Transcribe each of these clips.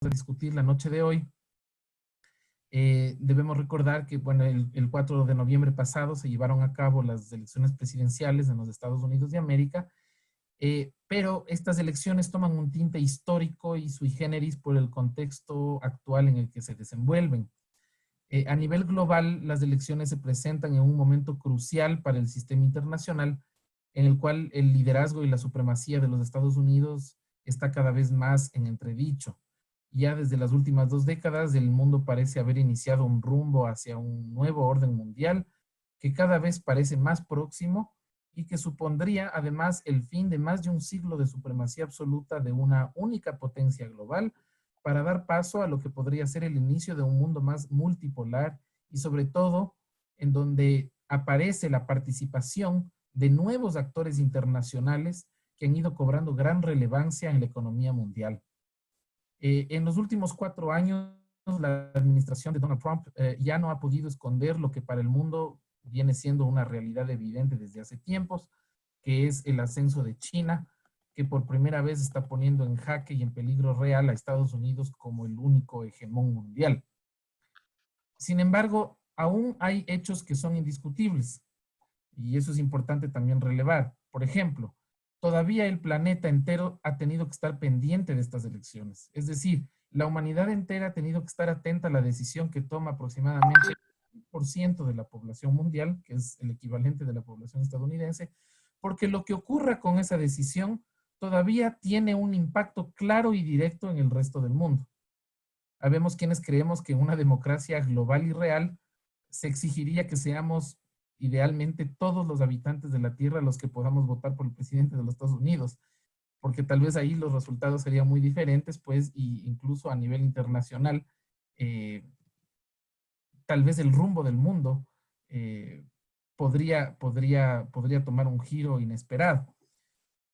a discutir la noche de hoy, debemos recordar que, bueno, el 4 de noviembre pasado se llevaron a cabo las elecciones presidenciales en los Estados Unidos de América, pero estas elecciones toman un tinte histórico y sui generis por el contexto actual en el que se desenvuelven. A nivel global, las elecciones se presentan en un momento crucial para el sistema internacional, en el cual el liderazgo y la supremacía de los Estados Unidos está cada vez más en entredicho. Ya desde las últimas 2 décadas, el mundo parece haber iniciado un rumbo hacia un nuevo orden mundial que cada vez parece más próximo y que supondría además el fin de más de un siglo de supremacía absoluta de una única potencia global para dar paso a lo que podría ser el inicio de un mundo más multipolar y sobre todo en donde aparece la participación de nuevos actores internacionales que han ido cobrando gran relevancia en la economía mundial. En los últimos 4 años, la administración de Donald Trump ya no ha podido esconder lo que para el mundo viene siendo una realidad evidente desde hace tiempos, que es el ascenso de China, que por primera vez está poniendo en jaque y en peligro real a Estados Unidos como el único hegemón mundial. Sin embargo, aún hay hechos que son indiscutibles, y eso es importante también relevar. Por ejemplo, todavía el planeta entero ha tenido que estar pendiente de estas elecciones. Es decir, la humanidad entera ha tenido que estar atenta a la decisión que toma aproximadamente el 1% de la población mundial, que es el equivalente de la población estadounidense, porque lo que ocurra con esa decisión todavía tiene un impacto claro y directo en el resto del mundo. Habemos quienes creemos que en una democracia global y real se exigiría que seamos idealmente todos los habitantes de la Tierra los que podamos votar por el presidente de los Estados Unidos, porque tal vez ahí los resultados serían muy diferentes, pues, y incluso a nivel internacional, eh, tal vez el rumbo del mundo eh, podría tomar un giro inesperado.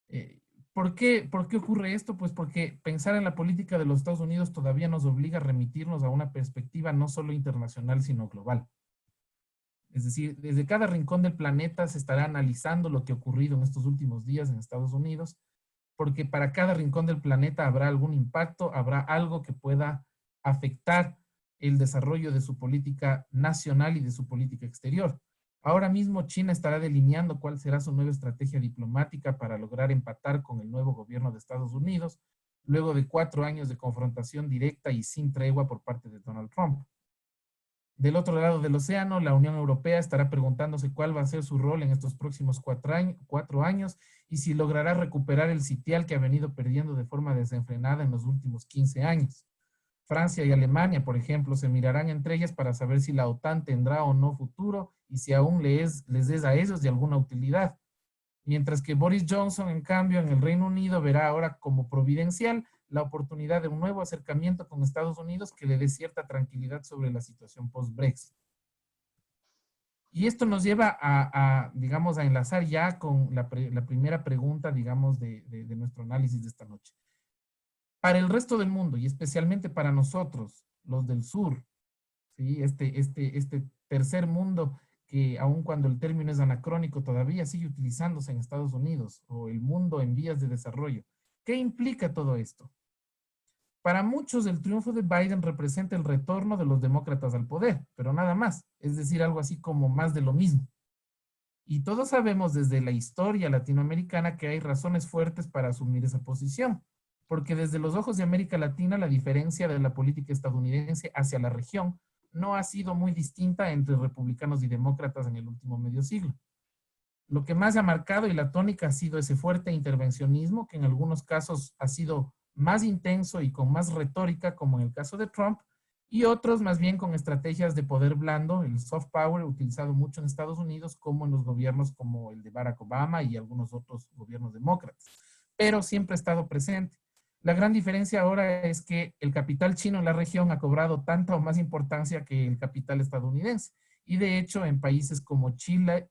Eh, ¿Por qué ocurre esto? Pues porque pensar en la política de los Estados Unidos todavía nos obliga a remitirnos a una perspectiva no solo internacional, sino global. Es decir, desde cada rincón del planeta se estará analizando lo que ha ocurrido en estos últimos días en Estados Unidos, porque para cada rincón del planeta habrá algún impacto, habrá algo que pueda afectar el desarrollo de su política nacional y de su política exterior. Ahora mismo China estará delineando cuál será su nueva estrategia diplomática para lograr empatar con el nuevo gobierno de Estados Unidos, luego de 4 años de confrontación directa y sin tregua por parte de Donald Trump. Del otro lado del océano, la Unión Europea estará preguntándose cuál va a ser su rol en estos próximos 4 años y si logrará recuperar el sitial que ha venido perdiendo de forma desenfrenada en los últimos 15 años. Francia y Alemania, por ejemplo, se mirarán entre ellas para saber si la OTAN tendrá o no futuro y si aún les es a ellos de alguna utilidad. Mientras que Boris Johnson, en cambio, en el Reino Unido verá ahora como providencial la oportunidad de un nuevo acercamiento con Estados Unidos que le dé cierta tranquilidad sobre la situación post-Brexit. Y esto nos lleva digamos, a enlazar ya con la primera pregunta, digamos, de nuestro análisis de esta noche. Para el resto del mundo, y especialmente para nosotros, los del sur, ¿sí? Este tercer mundo que aun cuando el término es anacrónico todavía sigue utilizándose en Estados Unidos, o el mundo en vías de desarrollo. ¿Qué implica todo esto? Para muchos el triunfo de Biden representa el retorno de los demócratas al poder, pero nada más, es decir, algo así como más de lo mismo. Y todos sabemos desde la historia latinoamericana que hay razones fuertes para asumir esa posición, porque desde los ojos de América Latina la diferencia de la política estadounidense hacia la región no ha sido muy distinta entre republicanos y demócratas en el último medio siglo. Lo que más ha marcado y la tónica ha sido ese fuerte intervencionismo que en algunos casos ha sido más intenso y con más retórica, como en el caso de Trump, y otros más bien con estrategias de poder blando, el soft power utilizado mucho en Estados Unidos, como en los gobiernos como el de Barack Obama y algunos otros gobiernos demócratas, pero siempre ha estado presente. La gran diferencia ahora es que el capital chino en la región ha cobrado tanta o más importancia que el capital estadounidense. Y de hecho, en países como Chile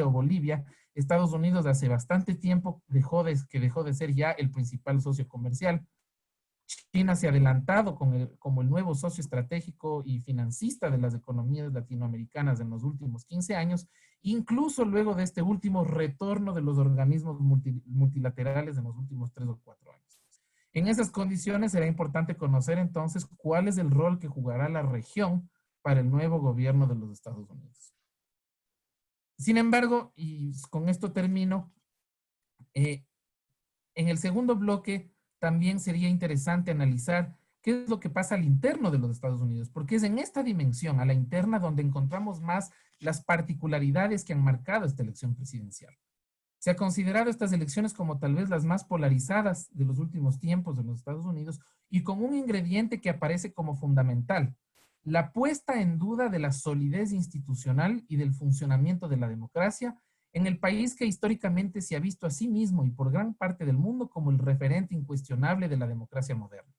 o Bolivia, Estados Unidos hace bastante tiempo dejó de ser ya el principal socio comercial. China se ha adelantado como el nuevo socio estratégico y financista de las economías latinoamericanas en los últimos 15 años, incluso luego de este último retorno de los organismos multilaterales en los últimos 3 o 4 años. En esas condiciones será importante conocer entonces cuál es el rol que jugará la región para el nuevo gobierno de los Estados Unidos. Sin embargo, y con esto termino, en el segundo bloque también sería interesante analizar qué es lo que pasa al interno de los Estados Unidos, porque es en esta dimensión, a la interna, donde encontramos más las particularidades que han marcado esta elección presidencial. Se ha considerado estas elecciones como tal vez las más polarizadas de los últimos tiempos de los Estados Unidos y con un ingrediente que aparece como fundamental, la puesta en duda de la solidez institucional y del funcionamiento de la democracia en el país que históricamente se ha visto a sí mismo y por gran parte del mundo como el referente incuestionable de la democracia moderna.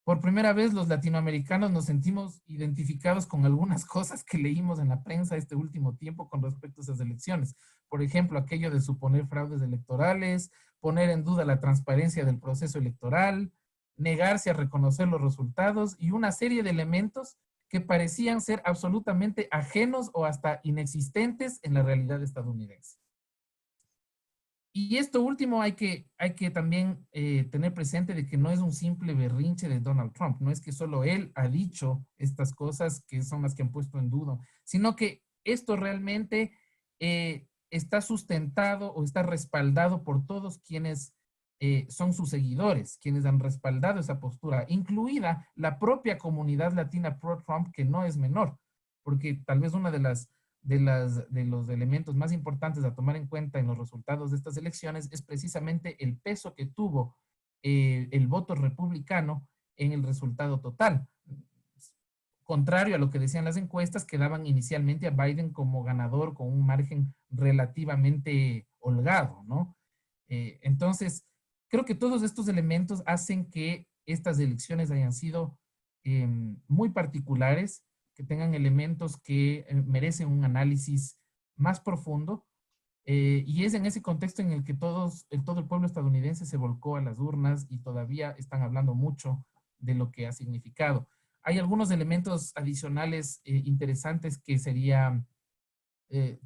Por primera vez los latinoamericanos nos sentimos identificados con algunas cosas que leímos en la prensa este último tiempo con respecto a esas elecciones. Por ejemplo, aquello de suponer fraudes electorales, poner en duda la transparencia del proceso electoral, negarse a reconocer los resultados y una serie de elementos que parecían ser absolutamente ajenos o hasta inexistentes en la realidad estadounidense. Y esto último hay que también tener presente de que no es un simple berrinche de Donald Trump, no es que solo él ha dicho estas cosas que son las que han puesto en duda, sino que esto realmente está sustentado o está respaldado por todos quienes son sus seguidores, quienes han respaldado esa postura, incluida la propia comunidad latina pro-Trump, que no es menor, porque tal vez una de los elementos más importantes a tomar en cuenta en los resultados de estas elecciones es precisamente el peso que tuvo el voto republicano en el resultado total. Contrario a lo que decían las encuestas, que daban inicialmente a Biden como ganador con un margen relativamente holgado, ¿no? Entonces, creo que todos estos elementos hacen que estas elecciones hayan sido muy particulares, que tengan elementos que merecen un análisis más profundo, y es en ese contexto en el que todo el pueblo estadounidense se volcó a las urnas y todavía están hablando mucho de lo que ha significado. Hay algunos elementos adicionales interesantes que sería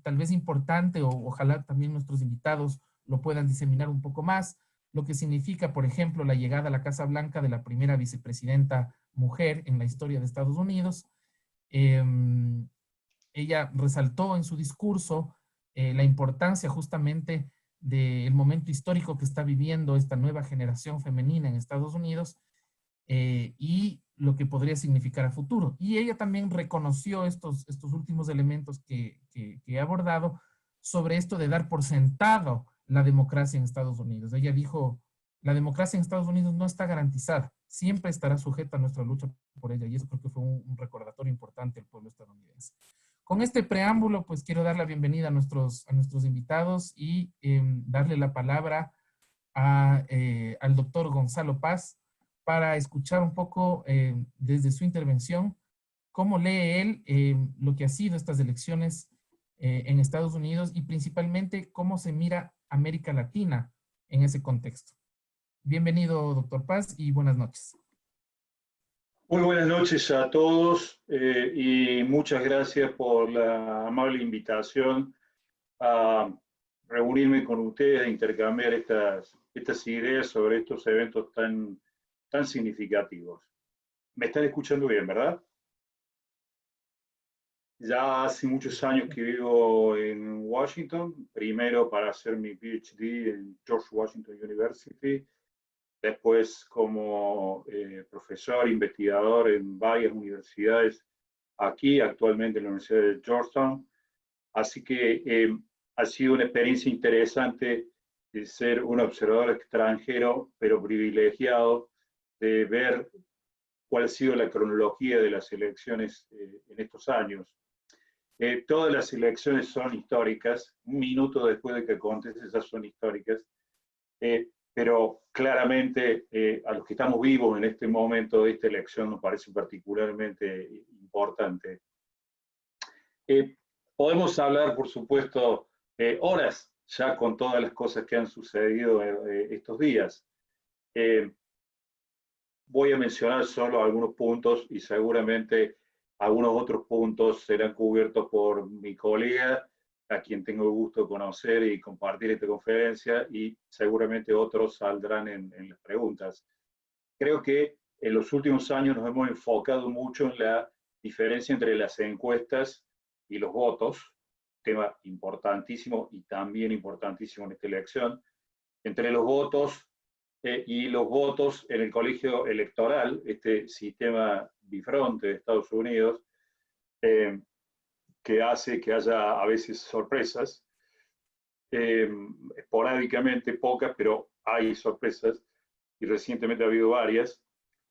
tal vez importante, o ojalá también nuestros invitados lo puedan diseminar un poco más, lo que significa, por ejemplo, la llegada a la Casa Blanca de la primera vicepresidenta mujer en la historia de Estados Unidos. Ella resaltó en su discurso la importancia justamente del momento histórico que está viviendo esta nueva generación femenina en Estados Unidos y lo que podría significar a futuro. Y ella también reconoció estos últimos elementos que he abordado sobre esto de dar por sentado la democracia en Estados Unidos. Ella dijo, la democracia en Estados Unidos no está garantizada, siempre estará sujeta a nuestra lucha por ella, y eso creo que fue un recordatorio importante al pueblo estadounidense. Con este preámbulo, pues quiero dar la bienvenida a nuestros invitados y darle la palabra al doctor Gonzalo Paz para escuchar un poco desde su intervención cómo lee él lo que ha sido estas elecciones en Estados Unidos y principalmente cómo se mira América Latina en ese contexto. Bienvenido, doctor Paz, y buenas noches. Muy buenas noches a todos y muchas gracias por la amable invitación a reunirme con ustedes e intercambiar estas ideas sobre estos eventos tan significativos. ¿Me están escuchando bien, verdad? Ya hace muchos años que vivo en Washington, primero para hacer mi PhD en George Washington University, después como profesor, investigador en varias universidades aquí, actualmente en la Universidad de Georgetown. Así que ha sido una experiencia interesante de ser un observador extranjero, pero privilegiado, de ver cuál ha sido la cronología de las elecciones en estos años. Todas las elecciones son históricas, un minuto después de que acontecen, esas son históricas, pero claramente a los que estamos vivos en este momento de esta elección nos parece particularmente importante. Podemos hablar, por supuesto, horas ya con todas las cosas que han sucedido estos días. Voy a mencionar solo algunos puntos y seguramente algunos otros puntos serán cubiertos por mi colega a quien tengo el gusto de conocer y compartir esta conferencia, y seguramente otros saldrán en las preguntas. Creo que en los últimos años nos hemos enfocado mucho en la diferencia entre las encuestas y los votos, tema importantísimo y también importantísimo en esta elección, entre los votos y los votos en el colegio electoral, este sistema bifronte de Estados Unidos, que hace que haya a veces sorpresas, esporádicamente pocas, pero hay sorpresas, y recientemente ha habido varias.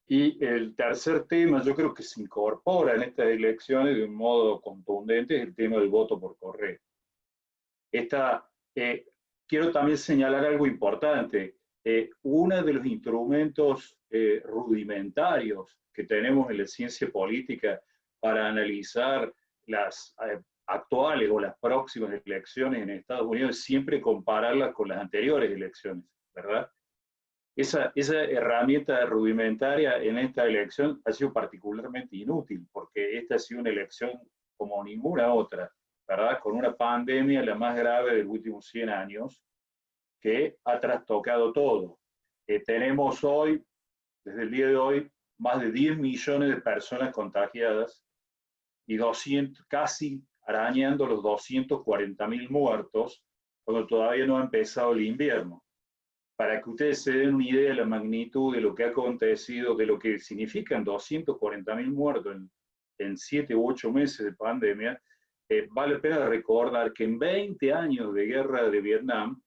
Y el tercer tema, yo creo que se incorpora en estas elecciones de un modo contundente, es el tema del voto por correo. Quiero también señalar algo importante. Uno de los instrumentos rudimentarios que tenemos en la ciencia política para analizar las actuales o las próximas elecciones en Estados Unidos es siempre compararlas con las anteriores elecciones, ¿verdad? Esa herramienta rudimentaria en esta elección ha sido particularmente inútil, porque esta ha sido una elección como ninguna otra, ¿verdad? Con una pandemia, la más grave de los últimos 100 años, que ha trastocado todo. Tenemos hoy, desde el día de hoy, más de 10 millones de personas contagiadas y 200, casi arañando los 240.000 muertos, cuando todavía no ha empezado el invierno. Para que ustedes se den una idea de la magnitud de lo que ha acontecido, de lo que significan 240.000 muertos en 7 u 8 meses de pandemia, vale la pena recordar que en 20 años de guerra de Vietnam,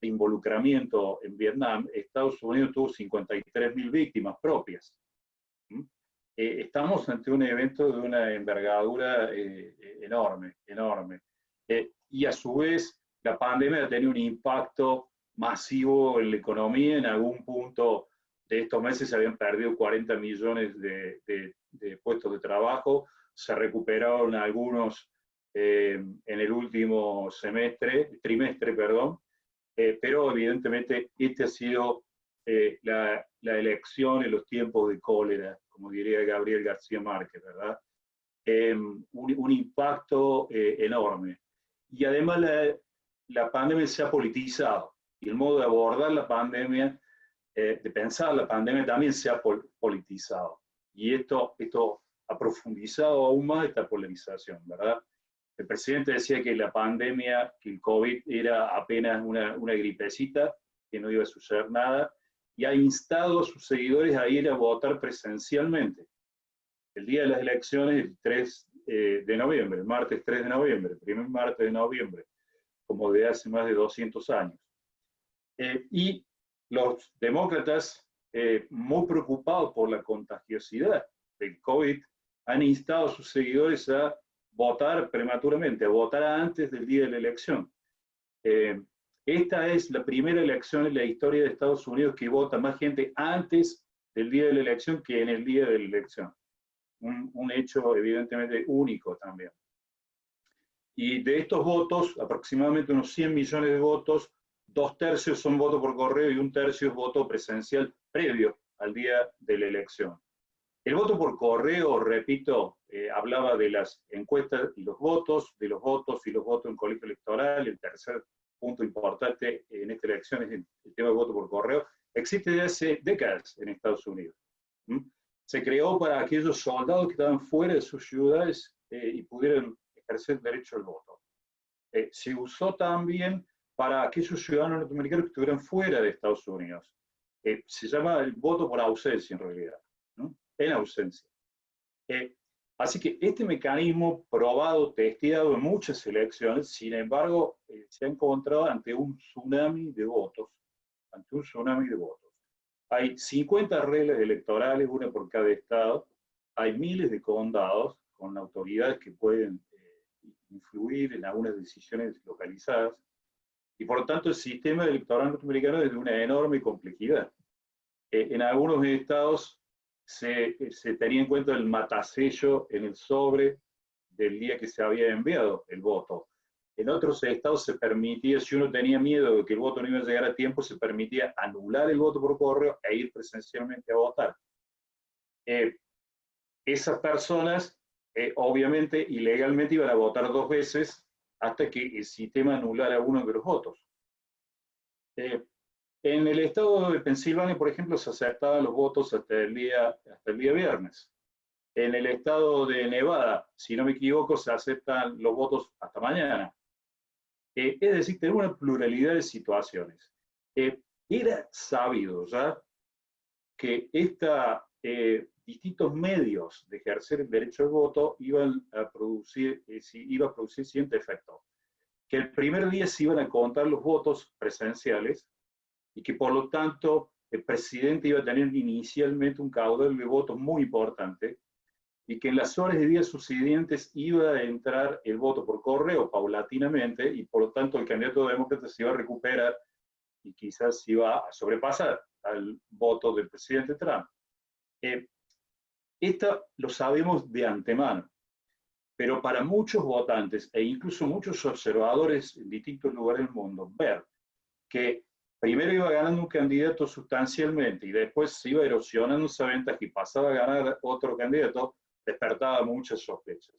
de involucramiento en Vietnam, Estados Unidos tuvo 53.000 víctimas propias. Estamos ante un evento de una envergadura enorme, enorme. Y a su vez, la pandemia ha tenido un impacto masivo en la economía. En algún punto de estos meses se habían perdido 40 millones de puestos de trabajo, se recuperaron algunos en el último trimestre, pero evidentemente este ha sido la elección en los tiempos de cólera, como diría Gabriel García Márquez, ¿verdad? Un impacto enorme. Y además la pandemia se ha politizado, y el modo de abordar la pandemia, de pensar la pandemia, también se ha politizado. Y esto ha profundizado aún más esta polarización, ¿verdad? El presidente decía que la pandemia, que el COVID era apenas una gripecita, que no iba a suceder nada, y ha instado a sus seguidores a ir a votar presencialmente. El día de las elecciones, el 3 de noviembre, el martes 3 de noviembre, el primer martes de noviembre, como de hace más de 200 años. Y los demócratas, muy preocupados por la contagiosidad del COVID, han instado a sus seguidores a votar prematuramente, a votar antes del día de la elección. Esta es la primera elección en la historia de Estados Unidos que vota más gente antes del día de la elección que en el día de la elección. Un hecho evidentemente único también. Y de estos votos, aproximadamente unos 100 millones de votos, 2/3 son voto por correo y 1/3 es voto presencial previo al día de la elección. El voto por correo, repito, hablaba de las encuestas y los votos, de los votos y los votos en colegio electoral. El tercer punto importante en esta elección es el tema del voto por correo. Existe desde hace décadas en Estados Unidos. Se creó para aquellos soldados que estaban fuera de sus ciudades y pudieran ejercer el derecho al voto. Se usó también para aquellos ciudadanos norteamericanos que estuvieran fuera de Estados Unidos. Se llama el voto por ausencia en realidad, ¿no? En ausencia. Así que este mecanismo probado, testeado en muchas elecciones, sin embargo, se ha encontrado ante un tsunami de votos, ante un tsunami de votos. Hay 50 reglas electorales, una por cada estado, hay miles de condados con autoridades que pueden influir en algunas decisiones localizadas, y por lo tanto el sistema electoral norteamericano es de una enorme complejidad. En algunos estados se tenía en cuenta el matasello en el sobre del día que se había enviado el voto. En otros estados se permitía, si uno tenía miedo de que el voto no iba a llegar a tiempo, se permitía anular el voto por correo e ir presencialmente a votar. Esas personas, obviamente, ilegalmente iban a votar 2 veces hasta que el sistema anulara uno de los votos. En el estado de Pensilvania, por ejemplo, se aceptaban los votos hasta el día viernes. En el estado de Nevada, si no me equivoco, se aceptan los votos hasta mañana. Es decir, tenemos una pluralidad de situaciones. Era sabido ya que distintos medios de ejercer el derecho al voto iba a producir siguiente efecto. Que el primer día se iban a contar los votos presenciales y que por lo tanto el presidente iba a tener inicialmente un caudal de votos muy importante y que en las horas y días subsiguientes iba a entrar el voto por correo paulatinamente y por lo tanto el candidato demócrata se iba a recuperar y quizás se iba a sobrepasar al voto del presidente Trump. Esto lo sabemos de antemano, pero para muchos votantes e incluso muchos observadores en distintos lugares del mundo, ver que primero iba ganando un candidato sustancialmente y después se iba erosionando esa ventaja y pasaba a ganar otro candidato, despertaba muchas sospechas.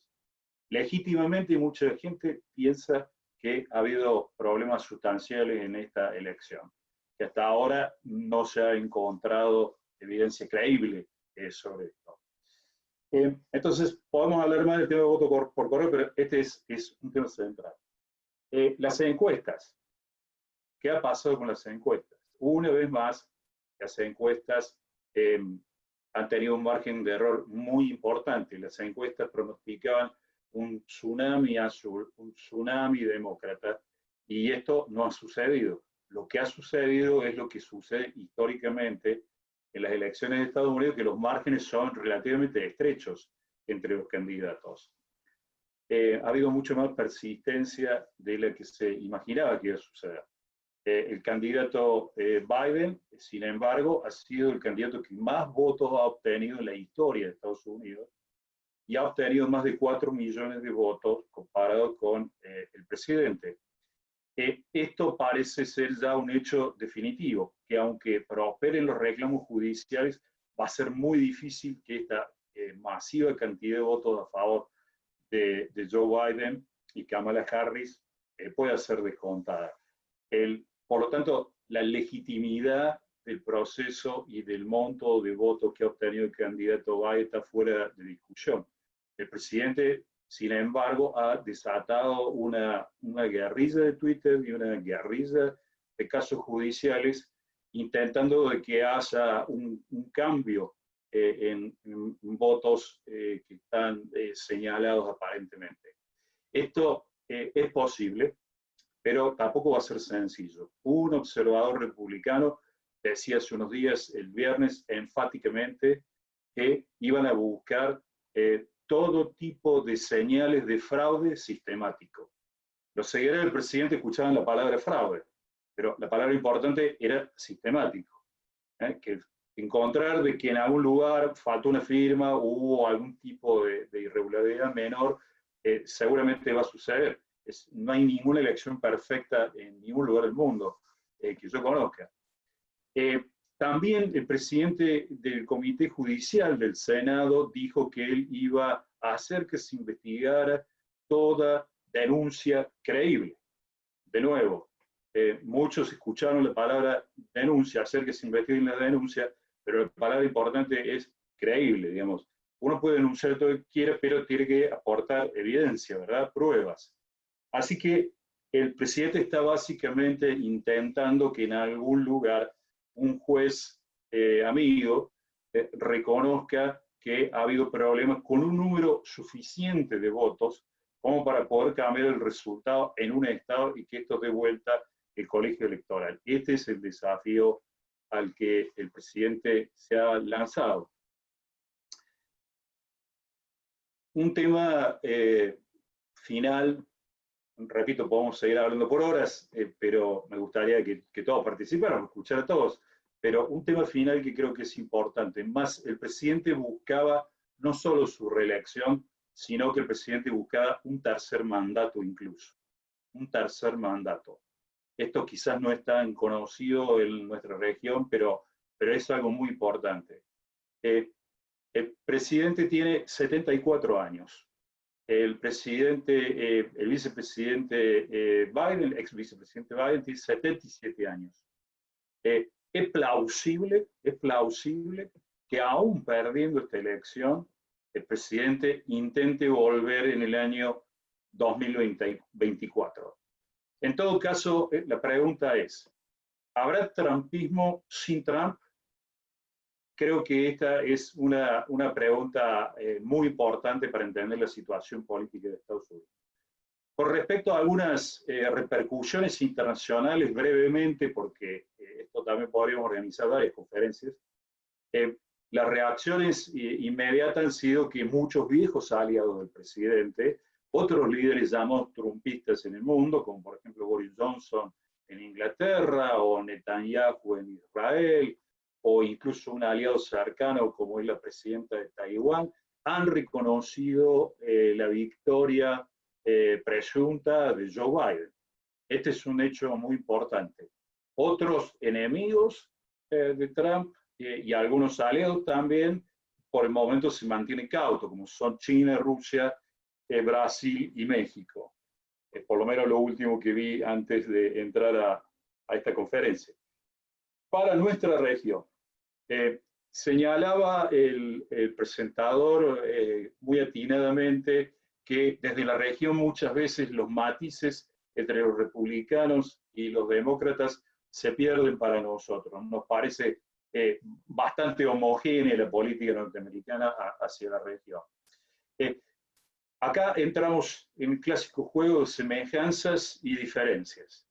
Legítimamente mucha gente piensa que ha habido problemas sustanciales en esta elección, que hasta ahora no se ha encontrado evidencia creíble sobre esto. Entonces, podemos hablar más del tema de voto por correo, pero este es un tema central. Las encuestas. ¿Qué ha pasado con las encuestas? Una vez más, las encuestas han tenido un margen de error muy importante. Las encuestas pronosticaban un tsunami azul, un tsunami demócrata, y esto no ha sucedido. Lo que ha sucedido es lo que sucede históricamente en las elecciones de Estados Unidos, que los márgenes son relativamente estrechos entre los candidatos. Ha habido mucho más persistencia de la que se imaginaba que iba a suceder. El candidato Biden, sin embargo, ha sido el candidato que más votos ha obtenido en la historia de Estados Unidos y ha obtenido más de 4 millones de votos comparado con el presidente. Esto parece ser ya un hecho definitivo, que aunque prosperen los reclamos judiciales, va a ser muy difícil que esta masiva cantidad de votos a favor de Joe Biden y Kamala Harris pueda ser descontada. Por lo tanto, la legitimidad del proceso y del monto de votos que ha obtenido el candidato Biden está fuera de discusión. El presidente, sin embargo, ha desatado una guerrilla de Twitter y una guerrilla de casos judiciales intentando de que haya un cambio en votos que están señalados aparentemente. Esto es posible, pero tampoco va a ser sencillo. Un observador republicano decía hace unos días, el viernes, enfáticamente, que iban a buscar todo tipo de señales de fraude sistemático. Los seguidores del presidente escuchaban la palabra fraude, pero la palabra importante era sistemático. Que encontrar de que en algún lugar faltó una firma o hubo algún tipo de irregularidad menor, seguramente va a suceder. No hay ninguna elección perfecta en ningún lugar del mundo que yo conozca. También el presidente del Comité Judicial del Senado dijo que él iba a hacer que se investigara toda denuncia creíble. De nuevo, muchos escucharon la palabra denuncia, hacer que se investigue la denuncia, pero la palabra importante es creíble, digamos. Uno puede denunciar todo lo que quiera, pero tiene que aportar evidencia, ¿verdad? Pruebas. Así que el presidente está básicamente intentando que en algún lugar un juez amigo reconozca que ha habido problemas con un número suficiente de votos como para poder cambiar el resultado en un estado y que esto dé vuelta el colegio electoral. Este es el desafío al que el presidente se ha lanzado. Un tema final, repito, podemos seguir hablando por horas, pero me gustaría que todos participaran, escuchar a todos. Pero un tema final que creo que es importante, más el presidente buscaba no solo su reelección, sino que el presidente buscaba un tercer mandato incluso, un tercer mandato. Esto quizás no es tan conocido en nuestra región, pero es algo muy importante. El presidente tiene 74 años. el vicepresidente Biden, el ex vicepresidente Biden, tiene 77 años. Es plausible que aún perdiendo esta elección, el presidente intente volver en el año 2024. En todo caso, la pregunta es, ¿habrá trumpismo sin Trump? Creo que esta es una pregunta muy importante para entender la situación política de Estados Unidos. Con respecto a algunas repercusiones internacionales, brevemente, porque esto también podríamos organizar varias conferencias, las reacciones inmediatas han sido que muchos viejos aliados del presidente, otros líderes llamados trumpistas en el mundo, como por ejemplo Boris Johnson en Inglaterra o Netanyahu en Israel, o incluso un aliado cercano como es la presidenta de Taiwán, han reconocido la victoria presunta de Joe Biden. Este es un hecho muy importante. Otros enemigos de Trump y algunos aliados también, por el momento se mantienen cautos, como son China, Rusia, Brasil y México. Por lo menos lo último que vi antes de entrar a esta conferencia. Para nuestra región, señalaba el presentador muy atinadamente que desde la región muchas veces los matices entre los republicanos y los demócratas se pierden para nosotros. Nos parece bastante homogénea la política norteamericana hacia la región. Acá entramos en un clásico juego de semejanzas y diferencias.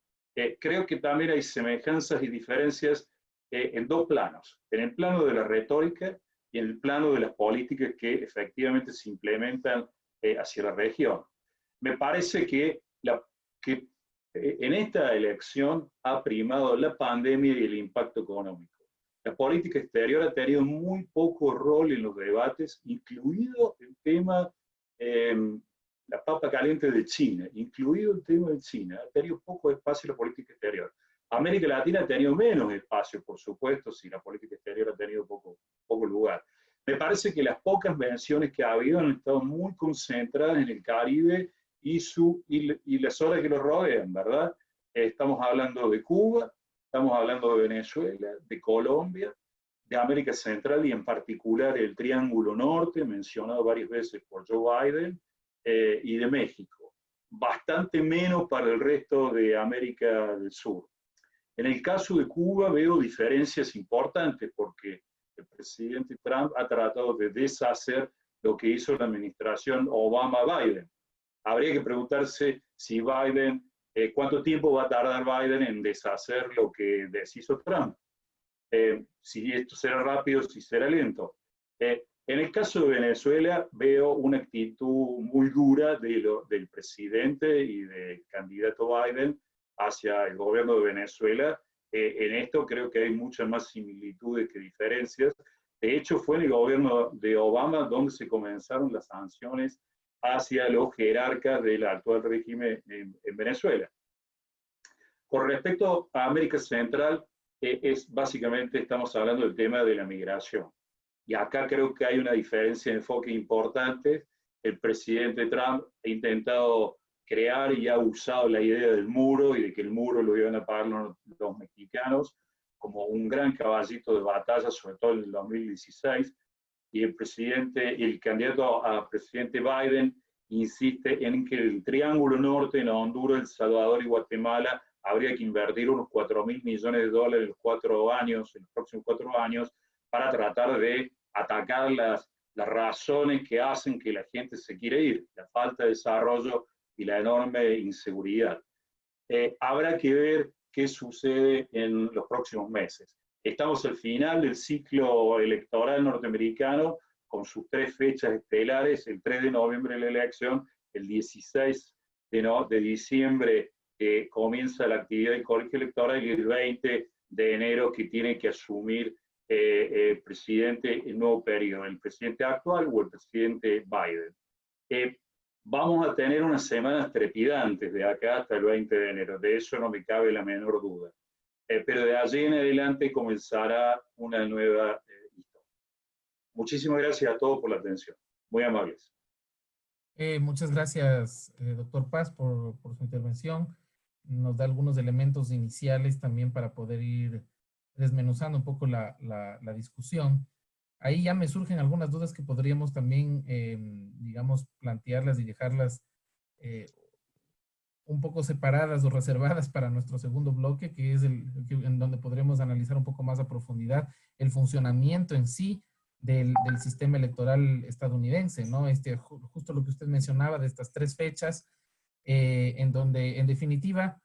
Creo que también hay semejanzas y diferencias en dos planos, en el plano de la retórica y en el plano de las políticas que efectivamente se implementan hacia la región. Me parece que en esta elección ha primado la pandemia y el impacto económico. La política exterior ha tenido muy poco rol en los debates, incluido el tema, la papa caliente de China, incluido el tema de China, ha tenido poco espacio en la política exterior. América Latina ha tenido menos espacio, por supuesto, si la política exterior ha tenido poco lugar. Me parece que las pocas menciones que ha habido han estado muy concentradas en el Caribe y las zonas que lo rodean, ¿verdad? Estamos hablando de Cuba, estamos hablando de Venezuela, de Colombia, de América Central y en particular el Triángulo Norte, mencionado varias veces por Joe Biden, y de México. Bastante menos para el resto de América del Sur. En el caso de Cuba veo diferencias importantes porque el presidente Trump ha tratado de deshacer lo que hizo la administración Obama-Biden. Habría que preguntarse si Biden, cuánto tiempo va a tardar Biden en deshacer lo que deshizo Trump. Si esto será rápido, si será lento. En el caso de Venezuela veo una actitud muy dura del presidente y del candidato Biden hacia el gobierno de Venezuela. En esto creo que hay muchas más similitudes que diferencias. De hecho, fue en el gobierno de Obama donde se comenzaron las sanciones hacia los jerarcas del actual régimen en Venezuela. Con respecto a América Central, básicamente estamos hablando del tema de la migración. Y acá creo que hay una diferencia de enfoque importante. El presidente Trump ha intentado crear y ha usado la idea del muro y de que el muro lo iban a pagar los mexicanos como un gran caballito de batalla, sobre todo en el 2016. Y el candidato a presidente Biden insiste en que el Triángulo Norte, en Honduras, El Salvador y Guatemala, habría que invertir unos $4.000 millones en los próximos 4 años, para tratar de atacar las razones que hacen que la gente se quiera ir, la falta de desarrollo y la enorme inseguridad. Habrá que ver qué sucede en los próximos meses. Estamos al final del ciclo electoral norteamericano, con sus 3 fechas estelares: el 3 de noviembre la elección, el 16 de diciembre comienza la actividad del colegio electoral y el 20 de enero que tiene que asumir el presidente en nuevo periodo, el presidente actual o el presidente Biden. Vamos a tener unas semanas trepidantes de acá hasta el 20 de enero, de eso no me cabe la menor duda. Pero de allí en adelante comenzará una nueva historia. Muchísimas gracias a todos por la atención. Muy amables. Muchas gracias, doctor Paz, por su intervención. Nos da algunos elementos iniciales también para poder ir desmenuzando un poco la discusión. Ahí ya me surgen algunas dudas que podríamos también, digamos, plantearlas y dejarlas eh, un poco separadas o reservadas para nuestro segundo bloque, que es en donde podremos analizar un poco más a profundidad el funcionamiento en sí del sistema electoral estadounidense, ¿no? Justo lo que usted mencionaba de estas tres fechas, en donde en definitiva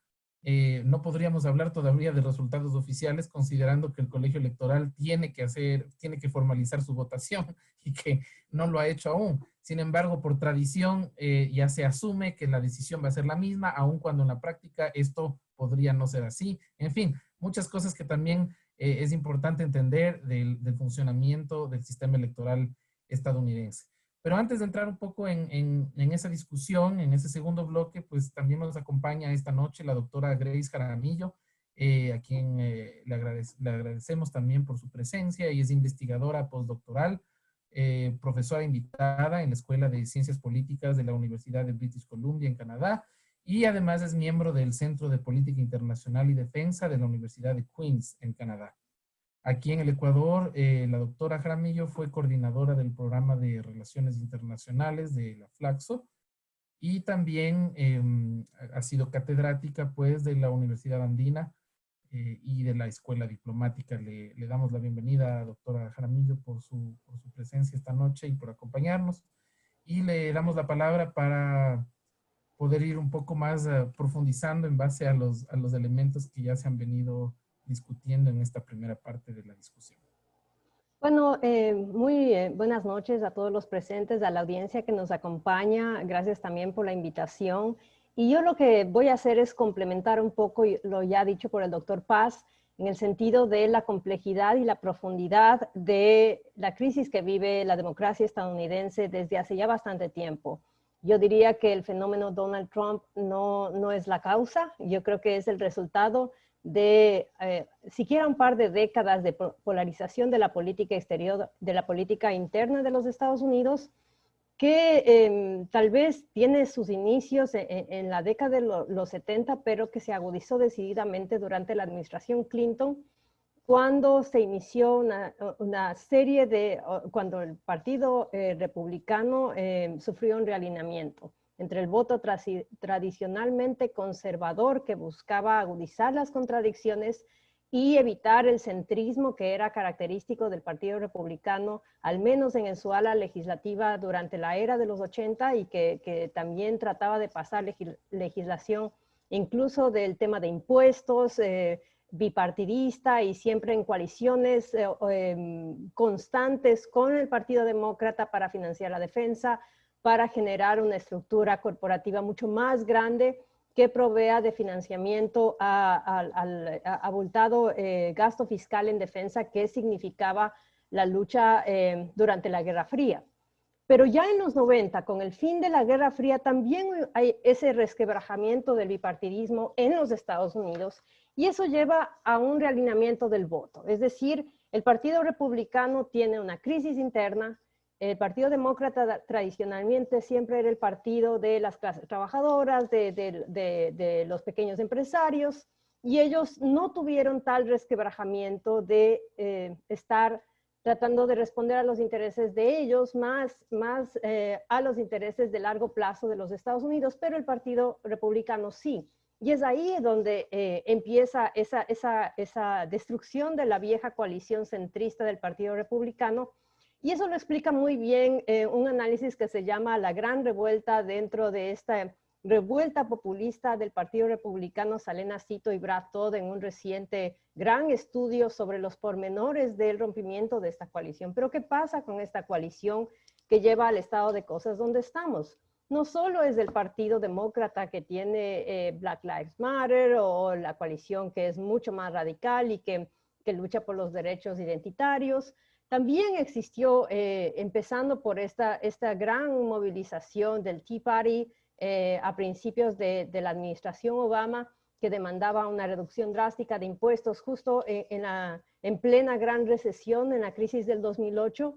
no podríamos hablar todavía de resultados oficiales, considerando que el colegio electoral tiene que formalizar su votación y que no lo ha hecho aún. Sin embargo, por tradición, ya se asume que la decisión va a ser la misma, aun cuando en la práctica esto podría no ser así. En fin, muchas cosas que también es importante entender del funcionamiento del sistema electoral estadounidense. Pero antes de entrar un poco en esa discusión, en ese segundo bloque, pues también nos acompaña esta noche la doctora Grace Jaramillo, a quien le agradecemos también por su presencia. Ella es investigadora postdoctoral, profesora invitada en la Escuela de Ciencias Políticas de la Universidad de British Columbia en Canadá, y además es miembro del Centro de Política Internacional y Defensa de la Universidad de Queens en Canadá. Aquí en el Ecuador, la doctora Jaramillo fue coordinadora del programa de Relaciones Internacionales de la Flaxo, y también ha sido catedrática pues de la Universidad Andina y de la Escuela Diplomática. Le damos la bienvenida, doctora Jaramillo, por su presencia esta noche y por acompañarnos. Y le damos la palabra para poder ir un poco más profundizando en base a los elementos que ya se han venido discutiendo en esta primera parte de la discusión. Bueno, muy buenas noches a todos los presentes, a la audiencia que nos acompaña. Gracias también por la invitación. Y yo lo que voy a hacer es complementar un poco lo ya dicho por el doctor Paz, en el sentido de la complejidad y la profundidad de la crisis que vive la democracia estadounidense desde hace ya bastante tiempo. Yo diría que el fenómeno Donald Trump no es la causa, yo creo que es el resultado de siquiera un par de décadas de polarización de la política exterior, de la política interna de los Estados Unidos, que tal vez tiene sus inicios en la década de los 70, pero que se agudizó decididamente durante la administración Clinton, cuando se inició una serie de, cuando el Partido Republicano sufrió un realineamiento entre el voto tradicionalmente conservador que buscaba agudizar las contradicciones y evitar el centrismo que era característico del Partido Republicano, al menos en su ala legislativa durante la era de los 80, y que también trataba de pasar legislación incluso del tema de impuestos, bipartidista y siempre en coaliciones constantes con el Partido Demócrata para financiar la defensa, para generar una estructura corporativa mucho más grande que provea de financiamiento al abultado gasto fiscal en defensa que significaba la lucha durante la Guerra Fría. Pero ya en los 90, con el fin de la Guerra Fría, también hay ese resquebrajamiento del bipartidismo en los Estados Unidos, y eso lleva a un realineamiento del voto. Es decir, el Partido Republicano tiene una crisis interna. El Partido Demócrata tradicionalmente siempre era el partido de las clases trabajadoras, de los pequeños empresarios, y ellos no tuvieron tal resquebrajamiento de estar tratando de responder a los intereses de ellos, más a los intereses de largo plazo de los Estados Unidos, pero el Partido Republicano sí. Y es ahí donde empieza esa destrucción de la vieja coalición centrista del Partido Republicano. Y eso lo explica muy bien un análisis que se llama la gran revuelta dentro de esta revuelta populista del Partido Republicano. Salena Cito y Brad Todd en un reciente gran estudio sobre los pormenores del rompimiento de esta coalición. Pero ¿qué pasa con esta coalición que lleva al estado de cosas donde estamos? No solo es el Partido Demócrata que tiene Black Lives Matter, o la coalición que es mucho más radical y que lucha por los derechos identitarios. También existió, empezando por esta gran movilización del Tea Party a principios de la administración Obama, que demandaba una reducción drástica de impuestos justo en plena gran recesión, en la crisis del 2008.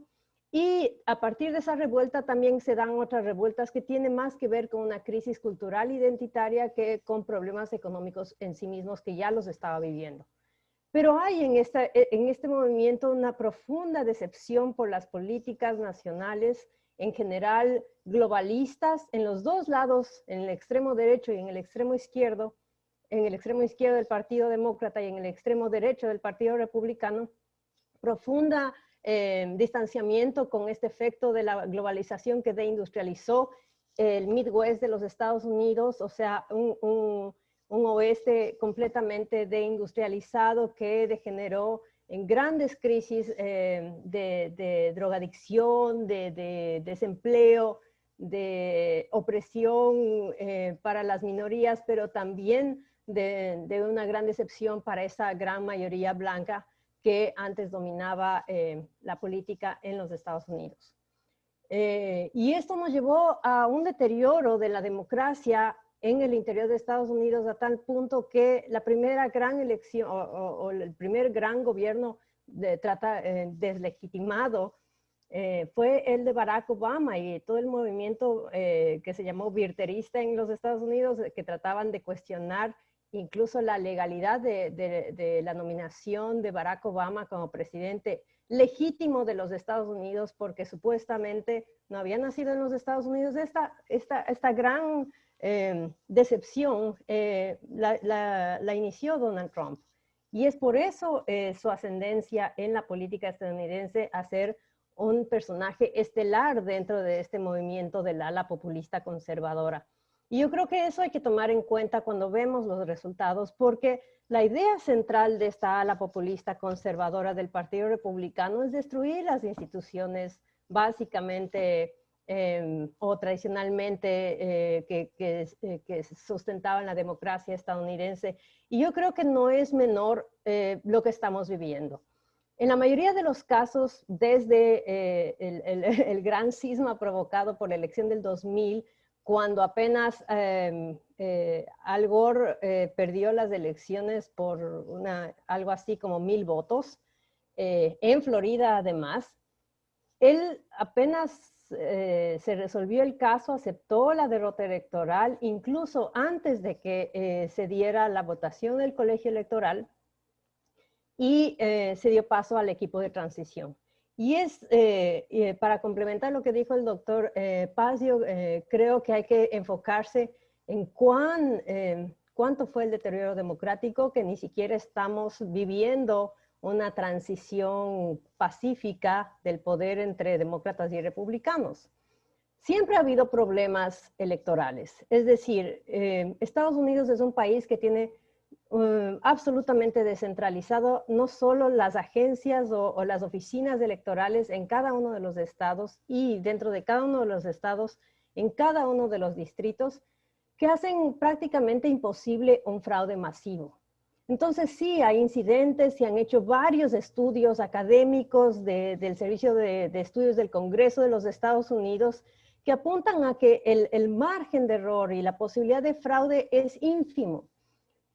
Y a partir de esa revuelta también se dan otras revueltas que tienen más que ver con una crisis cultural identitaria que con problemas económicos en sí mismos que ya los estaba viviendo. Pero hay en este movimiento una profunda decepción por las políticas nacionales, en general globalistas, en los dos lados, en el extremo derecho y en el extremo izquierdo del Partido Demócrata y en el extremo derecho del Partido Republicano, profunda distanciamiento con este efecto de la globalización que deindustrializó el Midwest de los Estados Unidos, o sea, un oeste completamente deindustrializado que degeneró en grandes crisis de drogadicción, de desempleo, de opresión para las minorías, pero también de una gran decepción para esa gran mayoría blanca que antes dominaba la política en los Estados Unidos. Y esto nos llevó a un deterioro de la democracia en el interior de Estados Unidos a tal punto que la primera gran elección o el primer gran gobierno deslegitimado fue el de Barack Obama y todo el movimiento que se llamó birterista en los Estados Unidos, que trataban de cuestionar incluso la legalidad de la nominación de Barack Obama como presidente legítimo de los Estados Unidos, porque supuestamente no había nacido en los Estados Unidos. Esta gran decepción la inició Donald Trump. Y es por eso su ascendencia en la política estadounidense a ser un personaje estelar dentro de este movimiento del ala populista conservadora. Y yo creo que eso hay que tomar en cuenta cuando vemos los resultados, porque la idea central de esta ala populista conservadora del Partido Republicano es destruir las instituciones básicamente o tradicionalmente que sustentaban la democracia estadounidense. Y yo creo que no es menor lo que estamos viviendo. En la mayoría de los casos, desde el gran cisma provocado por la elección del 2000, cuando apenas Al Gore perdió las elecciones por algo así como 1000 votos, en Florida además, él apenas se resolvió el caso, aceptó la derrota electoral, incluso antes de que se diera la votación del colegio electoral, y se dio paso al equipo de transición. Y para complementar lo que dijo el doctor Pazio, creo que hay que enfocarse en cuánto fue el deterioro democrático, que ni siquiera estamos viviendo una transición pacífica del poder entre demócratas y republicanos. Siempre ha habido problemas electorales. Es decir, Estados Unidos es un país que tiene absolutamente descentralizado no solo las agencias o las oficinas electorales en cada uno de los estados y dentro de cada uno de los estados, en cada uno de los distritos, que hacen prácticamente imposible un fraude masivo. Entonces sí, hay incidentes, se han hecho varios estudios académicos del Servicio de Estudios del Congreso de los Estados Unidos que apuntan a que el margen de error y la posibilidad de fraude es ínfimo.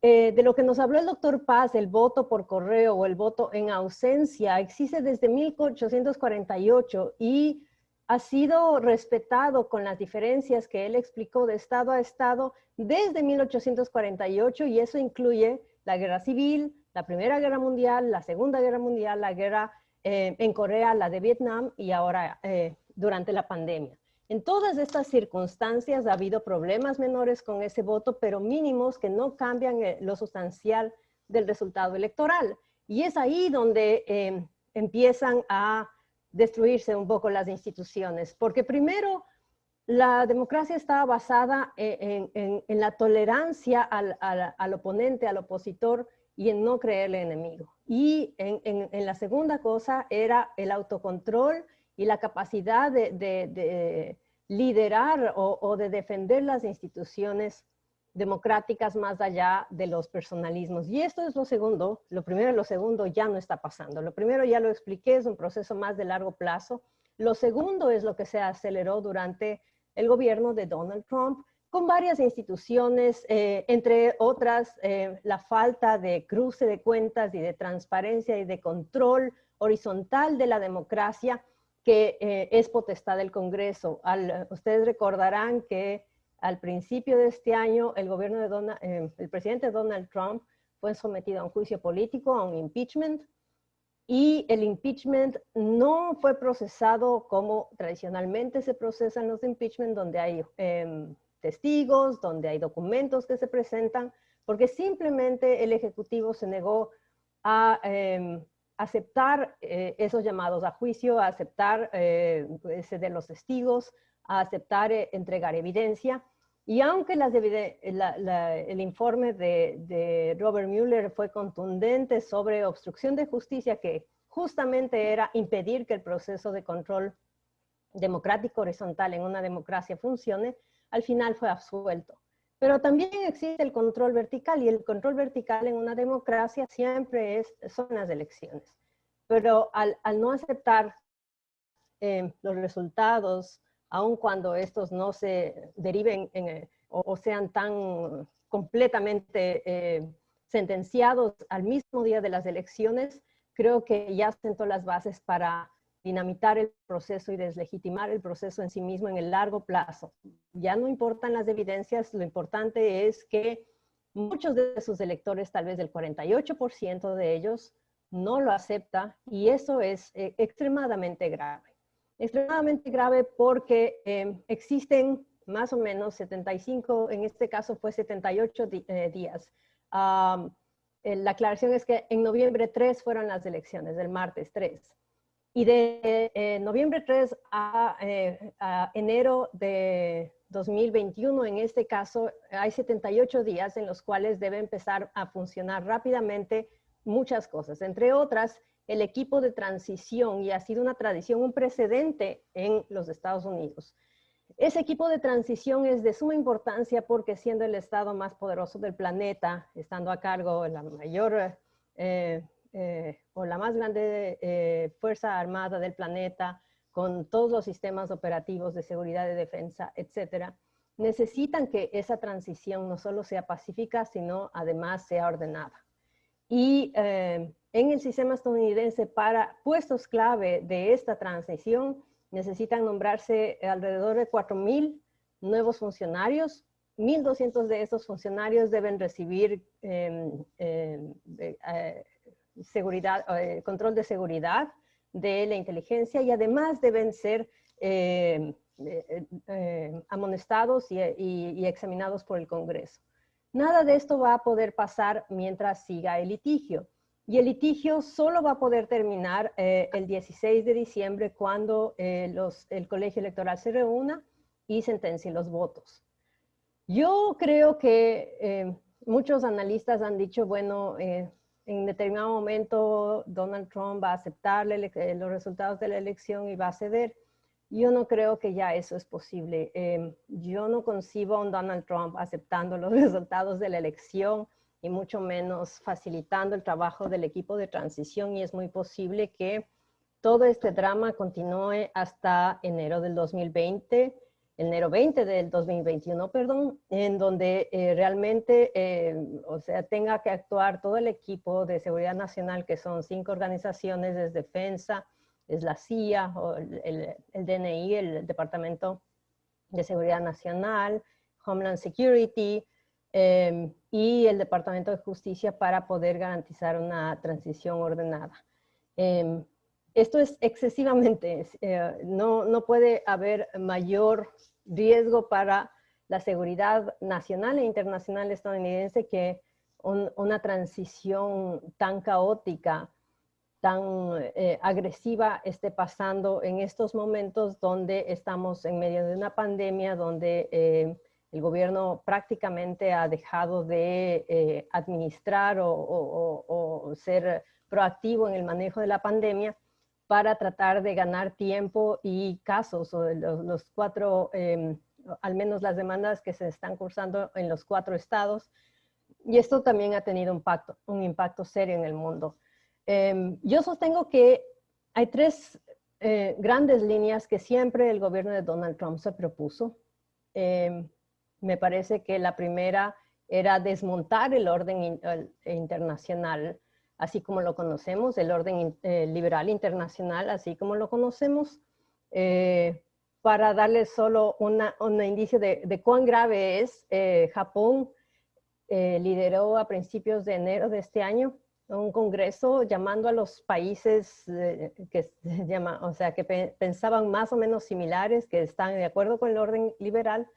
De lo que nos habló el doctor Paz, el voto por correo o el voto en ausencia, existe desde 1848 y ha sido respetado con las diferencias que él explicó de estado a estado desde 1848, y eso incluye la guerra civil, la Primera Guerra Mundial, la Segunda Guerra Mundial, la guerra en Corea, la de Vietnam y ahora durante la pandemia. En todas estas circunstancias ha habido problemas menores con ese voto, pero mínimos que no cambian lo sustancial del resultado electoral. Y es ahí donde empiezan a destruirse un poco las instituciones, porque primero la democracia estaba basada en la tolerancia al oponente, al opositor, y en no creerle enemigo. Y en la segunda cosa era el autocontrol y la capacidad de liderar o de defender las instituciones democráticas más allá de los personalismos. Y esto es lo segundo. Lo primero y lo segundo ya no está pasando. Lo primero ya lo expliqué, es un proceso más de largo plazo. Lo segundo es lo que se aceleró durante el gobierno de Donald Trump, con varias instituciones, entre otras, la falta de cruce de cuentas y de transparencia y de control horizontal de la democracia, que es potestad del Congreso. Ustedes recordarán que al principio de este año el presidente Donald Trump fue sometido a un juicio político, a un impeachment, y el impeachment no fue procesado como tradicionalmente se procesan los impeachment, donde hay testigos, donde hay documentos que se presentan, porque simplemente el Ejecutivo se negó a aceptar esos llamados a juicio, a aceptar de los testigos, a aceptar entregar evidencia. Y aunque el informe de Robert Mueller fue contundente sobre obstrucción de justicia, que justamente era impedir que el proceso de control democrático horizontal en una democracia funcione, al final fue absuelto. Pero también existe el control vertical, y el control vertical en una democracia siempre son las elecciones. Pero al no aceptar los resultados, aun cuando estos no se deriven o sean tan completamente sentenciados al mismo día de las elecciones, creo que ya sentó las bases para dinamitar el proceso y deslegitimar el proceso en sí mismo en el largo plazo. Ya no importan las evidencias, lo importante es que muchos de sus electores, tal vez el 48% de ellos, no lo acepta, y eso es extremadamente grave. Extremadamente grave porque existen más o menos 75, en este caso fue 78 días. La aclaración es que en noviembre 3 fueron las elecciones, del martes 3. Y de noviembre 3 a enero de 2021, en este caso, hay 78 días en los cuales debe empezar a funcionar rápidamente muchas cosas. Entre otras, el equipo de transición, y ha sido una tradición, un precedente en los Estados Unidos. Ese equipo de transición es de suma importancia porque, siendo el estado más poderoso del planeta, estando a cargo la mayor o la más grande fuerza armada del planeta, con todos los sistemas operativos de seguridad y defensa, etcétera, necesitan que esa transición no solo sea pacífica, sino además sea ordenada. Y en el sistema estadounidense, para puestos clave de esta transición, necesitan nombrarse alrededor de 4,000 nuevos funcionarios. 1,200 de esos funcionarios deben recibir control de seguridad de la inteligencia, y además deben ser amonestados y examinados por el Congreso. Nada de esto va a poder pasar mientras siga el litigio. Y el litigio solo va a poder terminar el 16 de diciembre, cuando el colegio electoral se reúna y sentencie los votos. Yo creo que muchos analistas han dicho, bueno, en determinado momento Donald Trump va a aceptar los resultados de la elección y va a ceder. Yo no creo que ya eso es posible. Yo no concibo a un Donald Trump aceptando los resultados de la elección, y mucho menos facilitando el trabajo del equipo de transición, y es muy posible que todo este drama continúe hasta enero del 2020, enero 20 del 2021, perdón, en donde realmente, tenga que actuar todo el equipo de seguridad nacional, que son 5 organizaciones: es defensa, es la CIA, o el DNI, el Departamento de Seguridad Nacional, Homeland Security, y el Departamento de Justicia, para poder garantizar una transición ordenada. Esto es excesivamente, no puede haber mayor riesgo para la seguridad nacional e internacional estadounidense que una transición tan caótica, tan agresiva esté pasando en estos momentos, donde estamos en medio de una pandemia, donde el gobierno prácticamente ha dejado de administrar o ser proactivo en el manejo de la pandemia, para tratar de ganar tiempo y casos, o los 4, al menos las demandas que se están cursando en los 4 estados. Y esto también ha tenido un impacto serio en el mundo. Yo sostengo que hay 3 grandes líneas que siempre el gobierno de Donald Trump se propuso. Me parece que la primera era desmontar el orden internacional, así como lo conocemos, el orden liberal internacional, así como lo conocemos, Para darles solo un indicio de cuán grave es, Japón lideró a principios de enero de este año un congreso llamando a los países que pensaban más o menos similares, que están de acuerdo con el orden liberal,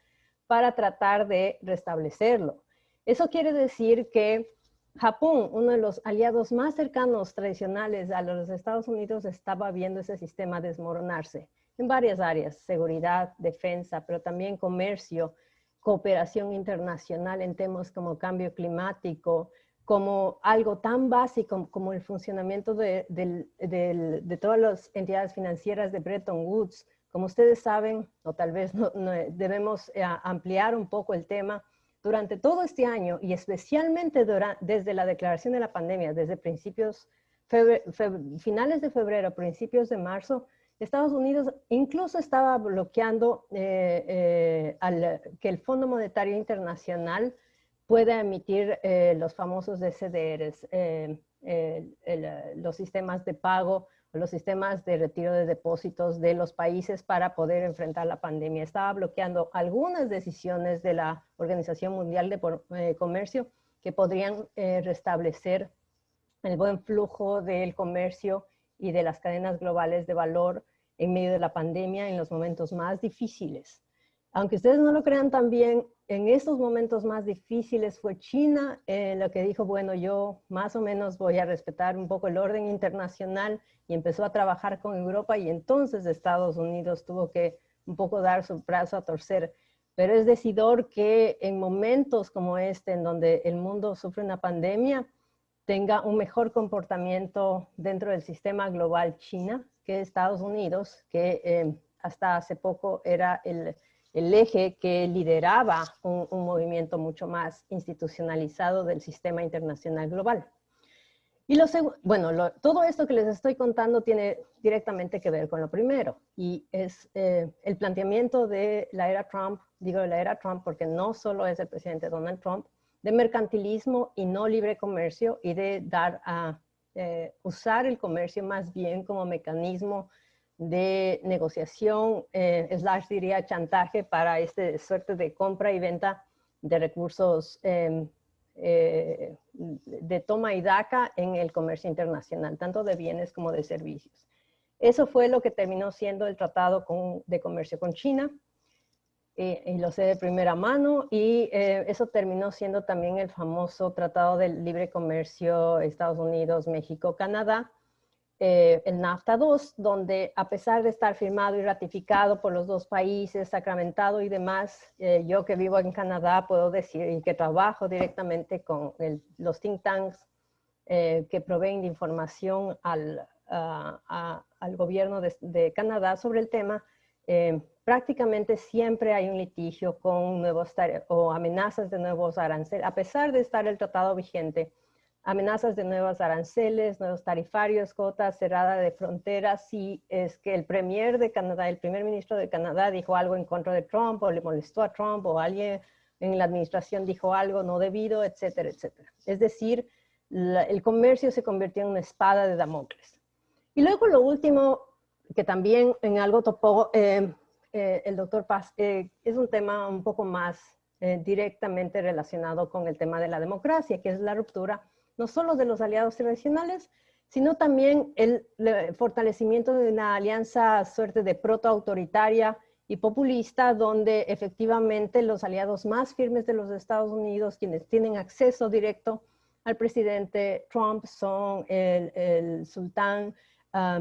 para tratar de restablecerlo. Eso quiere decir que Japón, uno de los aliados más cercanos tradicionales a los Estados Unidos, estaba viendo ese sistema desmoronarse en varias áreas: seguridad, defensa, pero también comercio, cooperación internacional en temas como cambio climático, como algo tan básico como el funcionamiento de todas las entidades financieras de Bretton Woods. Como ustedes saben, o tal vez debemos ampliar un poco el tema, durante todo este año y especialmente desde la declaración de la pandemia, desde finales de febrero, principios de marzo, Estados Unidos incluso estaba bloqueando que el Fondo Monetario Internacional pueda emitir los famosos DCDRs, los sistemas de pago, los sistemas de retiro de depósitos de los países para poder enfrentar la pandemia. Estaba bloqueando algunas decisiones de la Organización Mundial de Comercio que podrían restablecer el buen flujo del comercio y de las cadenas globales de valor en medio de la pandemia en los momentos más difíciles. Aunque ustedes no lo crean, también en estos momentos más difíciles fue China lo que dijo: bueno, yo más o menos voy a respetar un poco el orden internacional, y empezó a trabajar con Europa, y entonces Estados Unidos tuvo que un poco dar su brazo a torcer. Pero es decidor que en momentos como este, en donde el mundo sufre una pandemia, tenga un mejor comportamiento dentro del sistema global China que Estados Unidos, que hasta hace poco era el eje que lideraba un movimiento mucho más institucionalizado del sistema internacional global. Y todo esto que les estoy contando tiene directamente que ver con lo primero, y es el planteamiento de la era Trump. Digo de la era Trump porque no solo es el presidente Donald Trump, de mercantilismo y no libre comercio, y de usar el comercio más bien como mecanismo de negociación, diría chantaje, para esta suerte de compra y venta de recursos de toma y daca en el comercio internacional, tanto de bienes como de servicios. Eso fue lo que terminó siendo el Tratado de Comercio con China, y lo sé de primera mano, y eso terminó siendo también el famoso Tratado de Libre Comercio Estados Unidos, México, Canadá, el NAFTA 2, donde a pesar de estar firmado y ratificado por los dos países, sacramentado y demás, yo que vivo en Canadá puedo decir, y que trabajo directamente con los think tanks que proveen de información al gobierno de Canadá sobre el tema, prácticamente siempre hay un litigio con o amenazas de nuevos aranceles. A pesar de estar el tratado vigente, amenazas de nuevos aranceles, nuevos tarifarios, cotas, cerrada de fronteras, si es que el premier de Canadá, el primer ministro de Canadá, dijo algo en contra de Trump, o le molestó a Trump, o alguien en la administración dijo algo no debido, etcétera, etcétera. Es decir, el comercio se convirtió en una espada de Damocles. Y luego lo último, que también en algo topó el doctor Paz, es un tema un poco más directamente relacionado con el tema de la democracia, que es la ruptura no solo de los aliados tradicionales, sino también el fortalecimiento de una alianza suerte de protoautoritaria y populista, donde efectivamente los aliados más firmes de los Estados Unidos, quienes tienen acceso directo al presidente Trump, son el sultán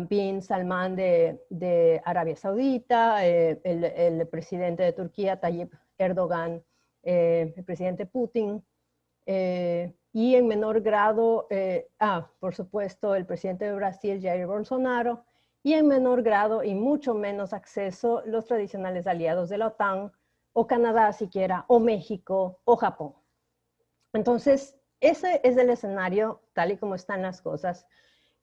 bin Salman de Arabia Saudita, el presidente de Turquía, Tayyip Erdogan, el presidente Putin, y en menor grado, por supuesto, el presidente de Brasil, Jair Bolsonaro, y en menor grado y mucho menos acceso los tradicionales aliados de la OTAN, o Canadá siquiera, o México, o Japón. Entonces, ese es el escenario tal y como están las cosas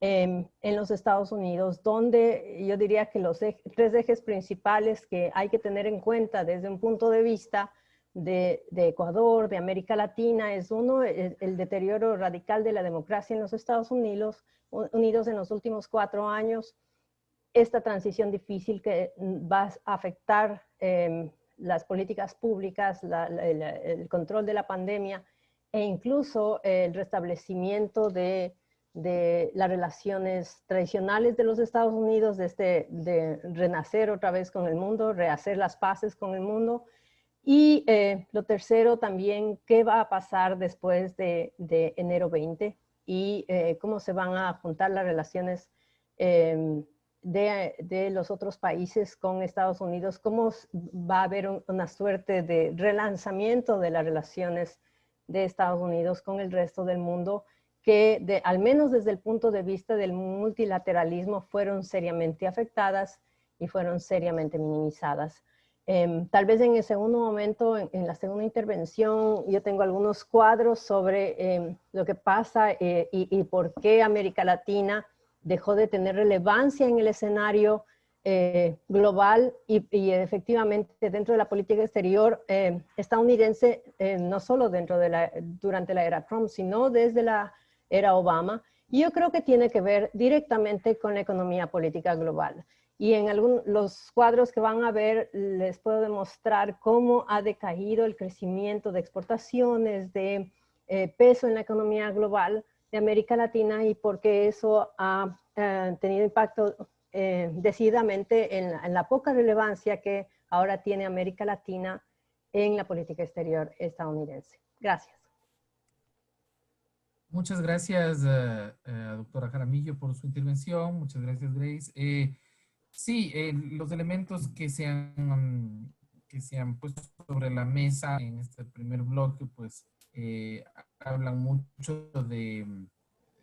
en los Estados Unidos, donde yo diría que los tres ejes principales que hay que tener en cuenta desde un punto de vista de Ecuador, de América Latina, es uno, el deterioro radical de la democracia en los Estados Unidos en los últimos 4 años, esta transición difícil que va a afectar las políticas públicas, el control de la pandemia e incluso el restablecimiento de las relaciones tradicionales de los Estados Unidos, de renacer otra vez con el mundo, rehacer las paces con el mundo. Y lo tercero también, ¿qué va a pasar después de enero 20? Y cómo se van a juntar las relaciones de los otros países con Estados Unidos, cómo va a haber una suerte de relanzamiento de las relaciones de Estados Unidos con el resto del mundo, que al menos desde el punto de vista del multilateralismo fueron seriamente afectadas y fueron seriamente minimizadas. Tal vez en el segundo momento, en la segunda intervención, yo tengo algunos cuadros sobre lo que pasa y por qué América Latina dejó de tener relevancia en el escenario global y efectivamente dentro de la política exterior estadounidense, no solo durante la era Trump, sino desde la era Obama. Y yo creo que tiene que ver directamente con la economía política global. Y en los cuadros que van a ver les puedo demostrar cómo ha decaído el crecimiento de exportaciones, de peso en la economía global de América Latina y por qué eso ha tenido impacto decididamente en la poca relevancia que ahora tiene América Latina en la política exterior estadounidense. Gracias. Muchas gracias, doctora Jaramillo, por su intervención. Muchas gracias, Grace. Sí, los elementos que se han puesto sobre la mesa en este primer bloque, pues hablan mucho de,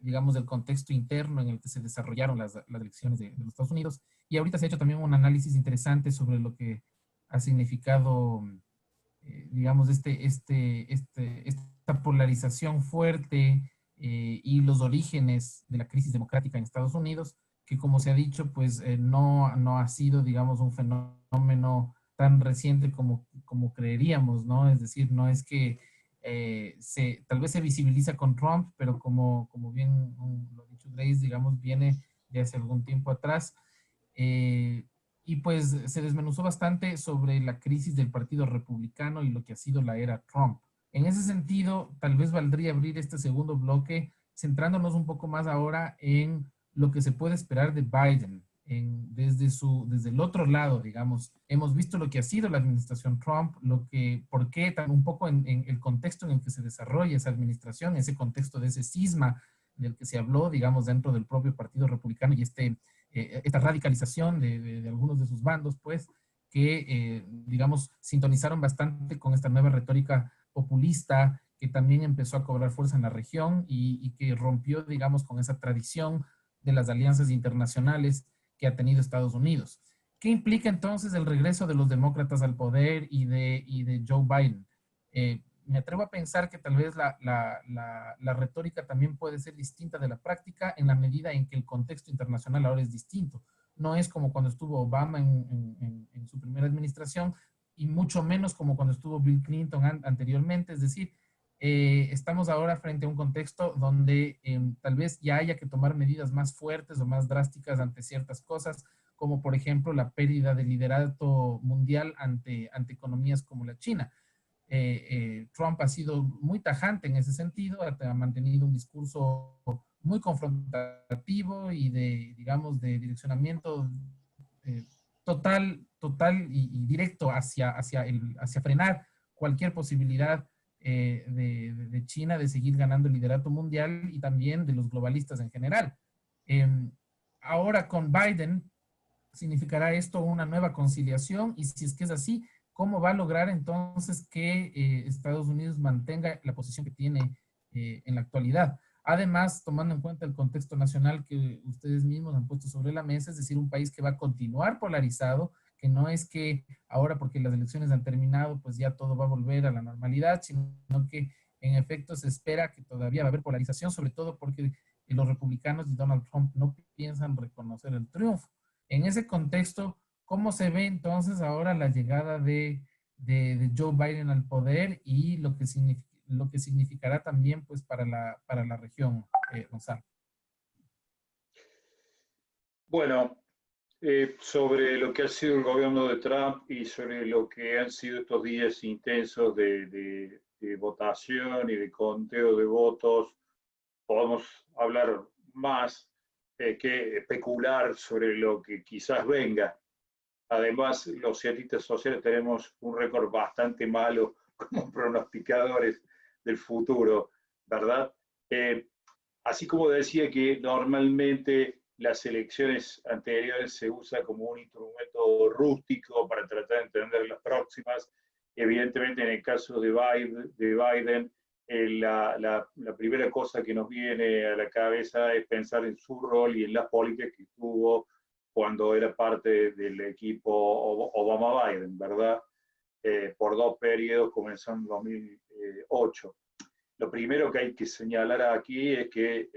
digamos, del contexto interno en el que se desarrollaron las elecciones de los Estados Unidos. Y ahorita se ha hecho también un análisis interesante sobre lo que ha significado, digamos, esta polarización fuerte y los orígenes de la crisis democrática en Estados Unidos, que como se ha dicho, pues no ha sido, digamos, un fenómeno tan reciente como creeríamos, ¿no? Es decir, no es que tal vez se visibiliza con Trump, pero como bien lo ha dicho Grace, digamos, viene de hace algún tiempo atrás. Y pues se desmenuzó bastante sobre la crisis del Partido Republicano y lo que ha sido la era Trump. En ese sentido, tal vez valdría abrir este segundo bloque centrándonos un poco más ahora en lo que se puede esperar de Biden. Desde el otro lado, digamos, hemos visto lo que ha sido la administración Trump, por qué, un poco en el contexto en el que se desarrolla esa administración, ese contexto de ese cisma del que se habló, digamos, dentro del propio Partido Republicano y esta radicalización de algunos de sus bandos, pues, que, digamos, sintonizaron bastante con esta nueva retórica populista que también empezó a cobrar fuerza en la región y que rompió, digamos, con esa tradición de las alianzas internacionales que ha tenido Estados Unidos. ¿Qué implica entonces el regreso de los demócratas al poder y de Joe Biden? Me atrevo a pensar que tal vez la retórica también puede ser distinta de la práctica en la medida en que el contexto internacional ahora es distinto. No es como cuando estuvo Obama en su primera administración y mucho menos como cuando estuvo Bill Clinton anteriormente. Es decir, estamos ahora frente a un contexto donde tal vez ya haya que tomar medidas más fuertes o más drásticas ante ciertas cosas, como por ejemplo la pérdida de liderato mundial ante economías como la China. Trump ha sido muy tajante en ese sentido, ha mantenido un discurso muy confrontativo y digamos, de direccionamiento total y directo hacia frenar cualquier posibilidad de China de seguir ganando el liderato mundial y también de los globalistas en general. Ahora con Biden significará esto una nueva conciliación y si es que es así, ¿cómo va a lograr entonces que Estados Unidos mantenga la posición que tiene en la actualidad? Además, tomando en cuenta el contexto nacional que ustedes mismos han puesto sobre la mesa, es decir, un país que va a continuar polarizado, que no es que ahora porque las elecciones han terminado, pues ya todo va a volver a la normalidad, sino que en efecto se espera que todavía va a haber polarización, sobre todo porque los republicanos y Donald Trump no piensan reconocer el triunfo. En ese contexto, ¿cómo se ve entonces ahora la llegada de Joe Biden al poder y lo que significará también pues para la región, Gonzalo? Bueno, sobre lo que ha sido el gobierno de Trump y sobre lo que han sido estos días intensos de votación y de conteo de votos, podemos hablar más que especular sobre lo que quizás venga. Además, los cientistas sociales tenemos un récord bastante malo como pronosticadores del futuro, ¿verdad? Así como decía que normalmente las elecciones anteriores se usa como un instrumento rústico para tratar de entender las próximas, evidentemente en el caso de Biden la primera cosa que nos viene a la cabeza es pensar en su rol y en las políticas que tuvo cuando era parte del equipo Obama-Biden, ¿verdad? Por 2 periodos, comenzó en 2008. Lo primero que hay que señalar aquí es que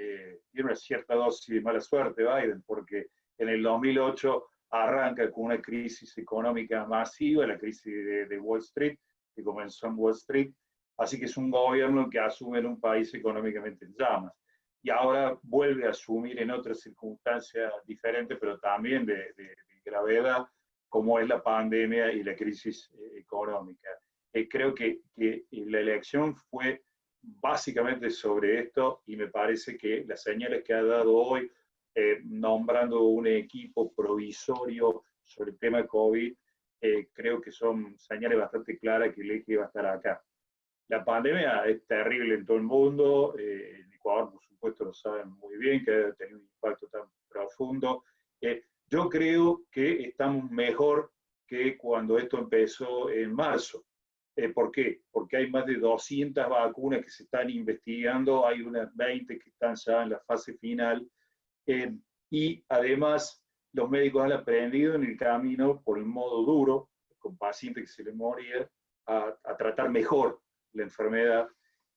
tiene una cierta dosis de mala suerte Biden, porque en el 2008 arranca con una crisis económica masiva, la crisis de Wall Street, que comenzó en Wall Street, así que es un gobierno que asume en un país económicamente en llamas. Y ahora vuelve a asumir en otras circunstancias diferentes, pero también de gravedad, como es la pandemia y la crisis económica. Creo que la elección fue básicamente sobre esto y me parece que las señales que ha dado hoy, nombrando un equipo provisorio sobre el tema COVID, creo que son señales bastante claras que el eje va a estar acá. La pandemia es terrible en todo el mundo, en Ecuador por supuesto lo saben muy bien, que ha tenido un impacto tan profundo. Yo creo que estamos mejor que cuando esto empezó en marzo. ¿Por qué? Porque hay más de 200 vacunas que se están investigando, hay unas 20 que están ya en la fase final, y además los médicos han aprendido en el camino por el modo duro, con pacientes que se les moría, a tratar mejor la enfermedad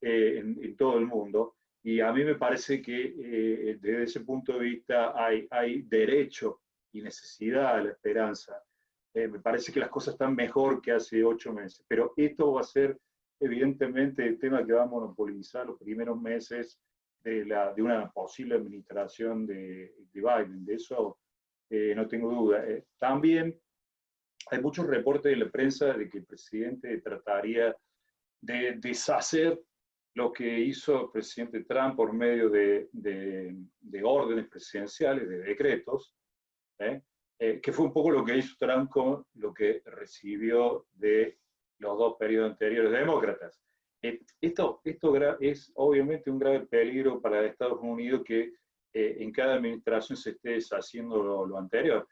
en todo el mundo. Y a mí me parece que desde ese punto de vista hay derecho y necesidad a la esperanza. Me parece que las cosas están mejor que hace 8 meses, pero esto va a ser evidentemente el tema que va a monopolizar los primeros meses de una posible administración de Biden. De eso no tengo duda. También hay muchos reportes de la prensa de que el presidente trataría de deshacer lo que hizo el presidente Trump por medio de órdenes presidenciales, de decretos, que fue un poco lo que hizo Trump con lo que recibió de los 2 periodos anteriores demócratas. Esto es obviamente un grave peligro para Estados Unidos que en cada administración se esté deshaciendo lo anterior.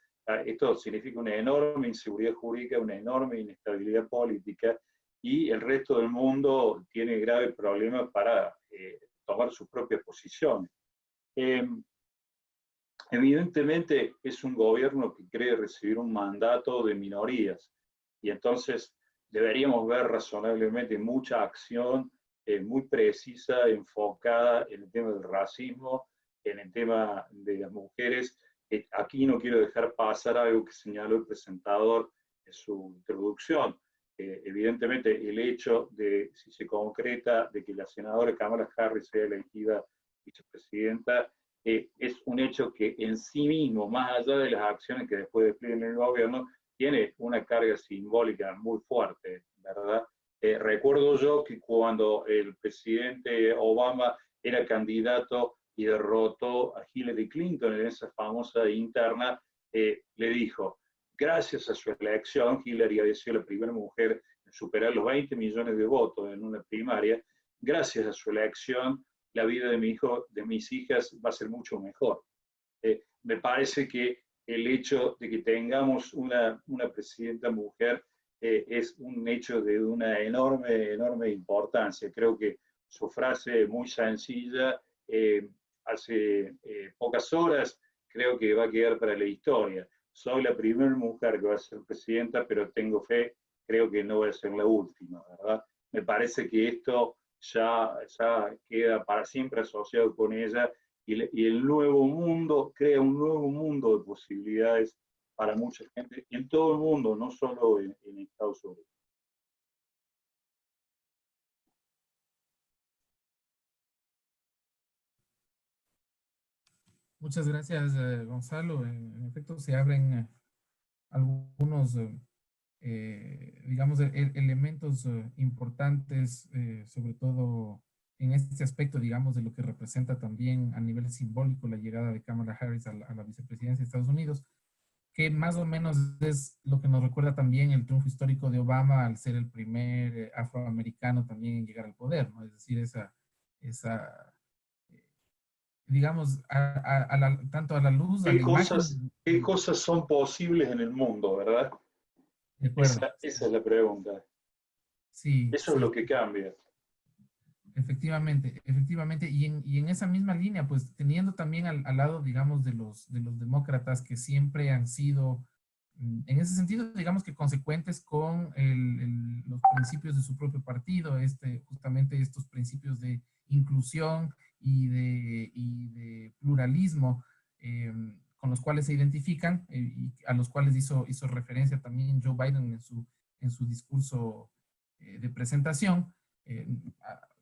Esto significa una enorme inseguridad jurídica, una enorme inestabilidad política, y el resto del mundo tiene graves problemas para tomar sus propias posiciones. Evidentemente es un gobierno que cree recibir un mandato de minorías, y entonces deberíamos ver razonablemente mucha acción muy precisa, enfocada en el tema del racismo, en el tema de las mujeres. Aquí no quiero dejar pasar algo que señaló el presentador en su introducción. Evidentemente el hecho de, si se concreta, de que la senadora Kamala Harris sea elegida vicepresidenta, es un hecho que en sí mismo, más allá de las acciones que después desplieguen el gobierno, tiene una carga simbólica muy fuerte, ¿verdad? Recuerdo yo que cuando el presidente Obama era candidato y derrotó a Hillary Clinton en esa famosa interna, le dijo, gracias a su elección, Hillary había sido la primera mujer en superar los 20 millones de votos en una primaria, gracias a su elección, la vida de mi hijo, de mis hijas va a ser mucho mejor. Me parece que el hecho de que tengamos una presidenta mujer es un hecho de una enorme importancia. Creo que su frase muy sencilla, hace pocas horas, creo que va a quedar para la historia. Soy la primera mujer que va a ser presidenta, pero tengo fe, creo que no voy a ser la última, ¿verdad? Me parece que esto ya queda para siempre asociado con ella, y el nuevo mundo crea un nuevo mundo de posibilidades para mucha gente en todo el mundo, no solo en Estados Unidos. Muchas gracias, Gonzalo. En efecto, se abren algunos, digamos, elementos importantes, sobre todo en este aspecto, digamos, de lo que representa también a nivel simbólico la llegada de Kamala Harris a la vicepresidencia de Estados Unidos, que más o menos es lo que nos recuerda también el triunfo histórico de Obama al ser el primer afroamericano también en llegar al poder, ¿no? Es decir, esa digamos, tanto a la luz, a la imagen. Qué cosas son posibles en el mundo, ¿verdad? De acuerdo. Esa es la pregunta. Sí, Eso es lo sí, que cambia. efectivamente, efectivamente. Y en esa misma línea, pues teniendo también al lado, digamos, de los demócratas que siempre han sido, en ese sentido, digamos que consecuentes con los principios de su propio partido, justamente estos principios de inclusión y de pluralismo, con los cuales se identifican y a los cuales hizo referencia también Joe Biden en su discurso de presentación,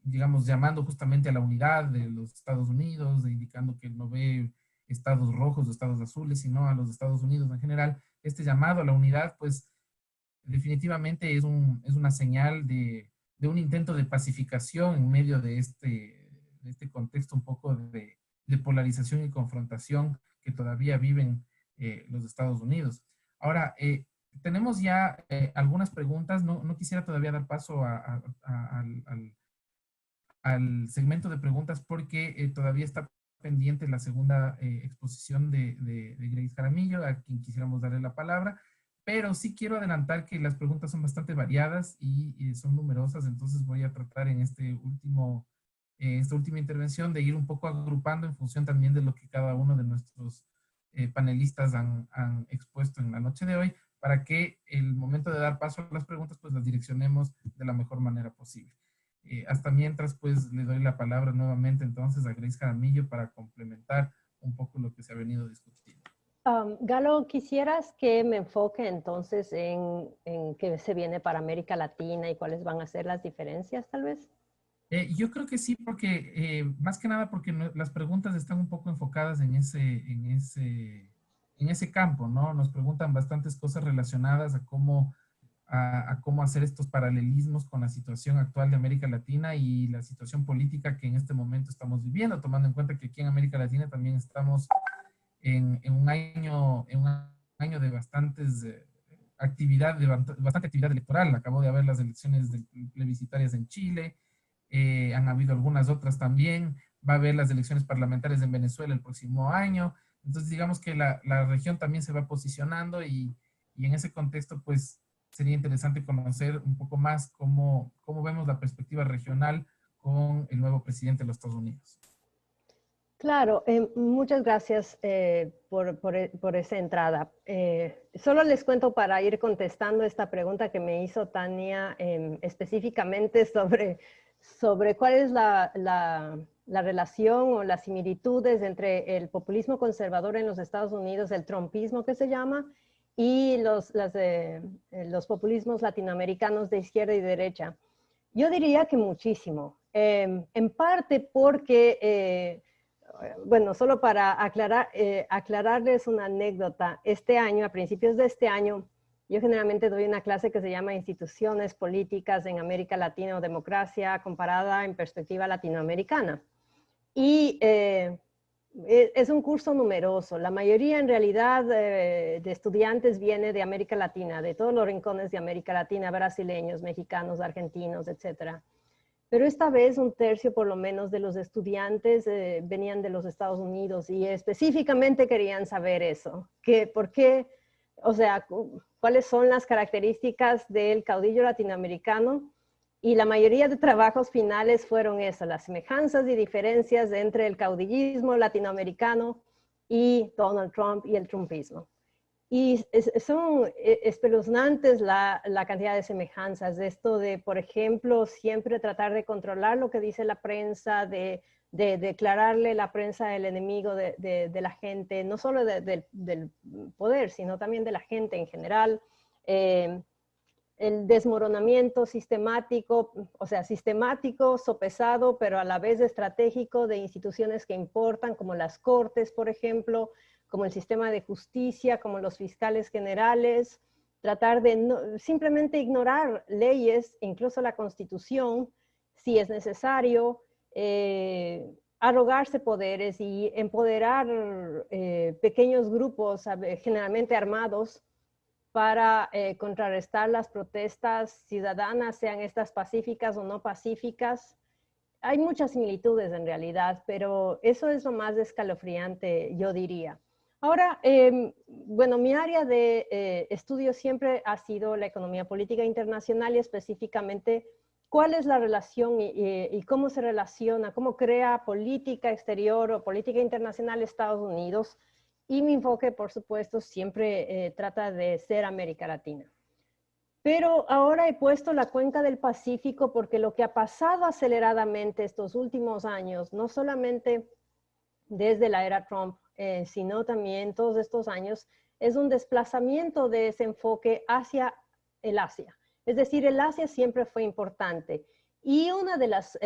digamos, llamando justamente a la unidad de los Estados Unidos, indicando que él no ve estados rojos o estados azules, sino a los Estados Unidos en general. Este llamado a la unidad, pues definitivamente es una señal de un intento de pacificación en medio de este contexto un poco de polarización y confrontación que todavía viven los Estados Unidos. Ahora, tenemos ya algunas preguntas. No quisiera todavía dar paso al segmento de preguntas porque todavía está pendiente la segunda exposición de Grace Jaramillo, a quien quisiéramos darle la palabra, pero sí quiero adelantar que las preguntas son bastante variadas y son numerosas, entonces voy a tratar en esta última intervención de ir un poco agrupando en función también de lo que cada uno de nuestros panelistas han expuesto en la noche de hoy, para que el momento de dar paso a las preguntas, pues las direccionemos de la mejor manera posible. Hasta mientras, pues le doy la palabra nuevamente entonces a Grace Jaramillo para complementar un poco lo que se ha venido discutiendo. Galo, ¿quisieras que me enfoque entonces en qué se viene para América Latina y cuáles van a ser las diferencias, tal vez? Yo creo que sí, porque más que nada porque las preguntas están un poco enfocadas en ese campo, ¿no? Nos preguntan bastantes cosas relacionadas a cómo hacer estos paralelismos con la situación actual de América Latina y la situación política que en este momento estamos viviendo, tomando en cuenta que aquí en América Latina también estamos en un año de bastantes bastante actividad electoral. Acabó de haber las elecciones plebiscitarias en Chile, han habido algunas otras también, va a haber las elecciones parlamentarias en Venezuela el próximo año. Entonces, digamos que la región también se va posicionando y en ese contexto, pues, sería interesante conocer un poco más cómo vemos la perspectiva regional con el nuevo presidente de los Estados Unidos. Claro, muchas gracias por esa entrada. Solo les cuento para ir contestando esta pregunta que me hizo Tania específicamente sobre cuál es la relación o las similitudes entre el populismo conservador en los Estados Unidos, el trumpismo que se llama, y los populismos latinoamericanos de izquierda y derecha. Yo diría que muchísimo, en parte porque bueno, solo para aclararles una anécdota, este año, a principios de este año, yo generalmente doy una clase que se llama Instituciones Políticas en América Latina o Democracia comparada en perspectiva latinoamericana. Y es un curso numeroso. La mayoría en realidad de estudiantes viene de América Latina, de todos los rincones de América Latina, brasileños, mexicanos, argentinos, etcétera. Pero esta vez un tercio por lo menos de los estudiantes venían de los Estados Unidos y específicamente querían saber eso, por qué, o sea, cuáles son las características del caudillo latinoamericano, y la mayoría de trabajos finales fueron eso, las semejanzas y diferencias entre el caudillismo latinoamericano y Donald Trump y el trumpismo. Y son espeluznantes la cantidad de semejanzas de esto de, por ejemplo, siempre tratar de controlar lo que dice la prensa, de declararle la prensa el enemigo de la gente, no solo del poder, sino también de la gente en general. el desmoronamiento sistemático, o sea, sistemático, sopesado, pero a la vez estratégico de instituciones que importan, como las cortes, por ejemplo, como el sistema de justicia, como los fiscales generales, tratar de simplemente ignorar leyes, incluso la Constitución, si es necesario, arrogarse poderes y empoderar pequeños grupos, generalmente armados, para contrarrestar las protestas ciudadanas, sean estas pacíficas o no pacíficas. Hay muchas similitudes en realidad, pero eso es lo más escalofriante, yo diría. Ahora, bueno, mi área de estudio siempre ha sido la economía política internacional y específicamente cuál es la relación y cómo se relaciona, cómo crea política exterior o política internacional Estados Unidos. Y mi enfoque, por supuesto, siempre trata de ser América Latina. Pero ahora he puesto la cuenca del Pacífico porque lo que ha pasado aceleradamente estos últimos años, no solamente desde la era Trump, sino también todos estos años, es un desplazamiento de ese enfoque hacia el Asia. Es decir, el Asia siempre fue importante. Y una de las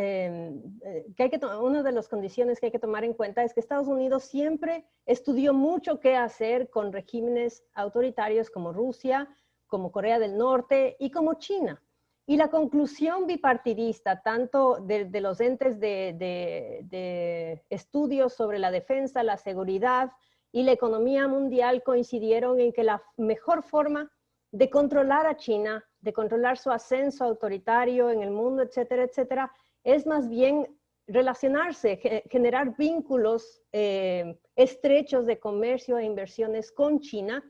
condiciones que hay que tomar en cuenta es que Estados Unidos siempre estudió mucho qué hacer con regímenes autoritarios como Rusia, como Corea del Norte y como China. Y la conclusión bipartidista, tanto de los entes de estudios sobre la defensa, la seguridad y la economía mundial coincidieron en que la mejor forma de controlar a China, de controlar su ascenso autoritario en el mundo, etcétera, etcétera, es más bien relacionarse, generar vínculos estrechos de comercio e inversiones con China,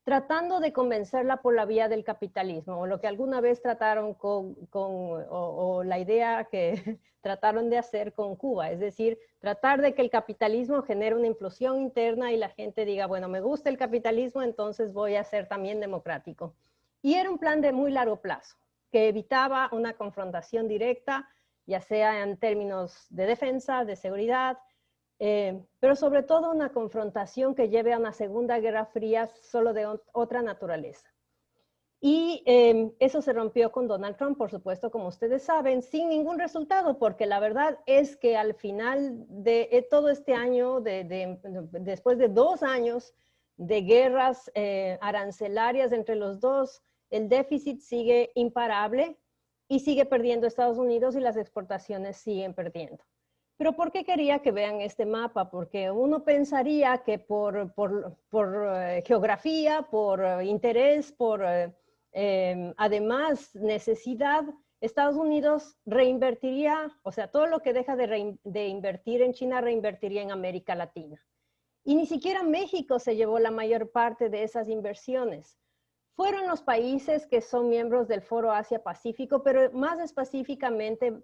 tratando de convencerla por la vía del capitalismo, o lo que alguna vez trataron o la idea que trataron de hacer con Cuba, es decir, tratar de que el capitalismo genere una implosión interna y la gente diga, bueno, me gusta el capitalismo, entonces voy a ser también democrático. Y era un plan de muy largo plazo, que evitaba una confrontación directa, ya sea en términos de defensa, de seguridad, pero sobre todo una confrontación que lleve a una segunda guerra fría solo de otra naturaleza. Y eso se rompió con Donald Trump, por supuesto, como ustedes saben, sin ningún resultado, porque la verdad es que al final de todo este año, después de 2 años de guerras arancelarias entre los dos, el déficit sigue imparable y sigue perdiendo Estados Unidos y las exportaciones siguen perdiendo. Pero ¿por qué quería que vean este mapa? Porque uno pensaría que por geografía, por interés, por además necesidad, Estados Unidos reinvertiría, o sea, todo lo que deja de invertir en China reinvertiría en América Latina. Y ni siquiera México se llevó la mayor parte de esas inversiones. Fueron los países que son miembros del Foro Asia-Pacífico, pero más específicamente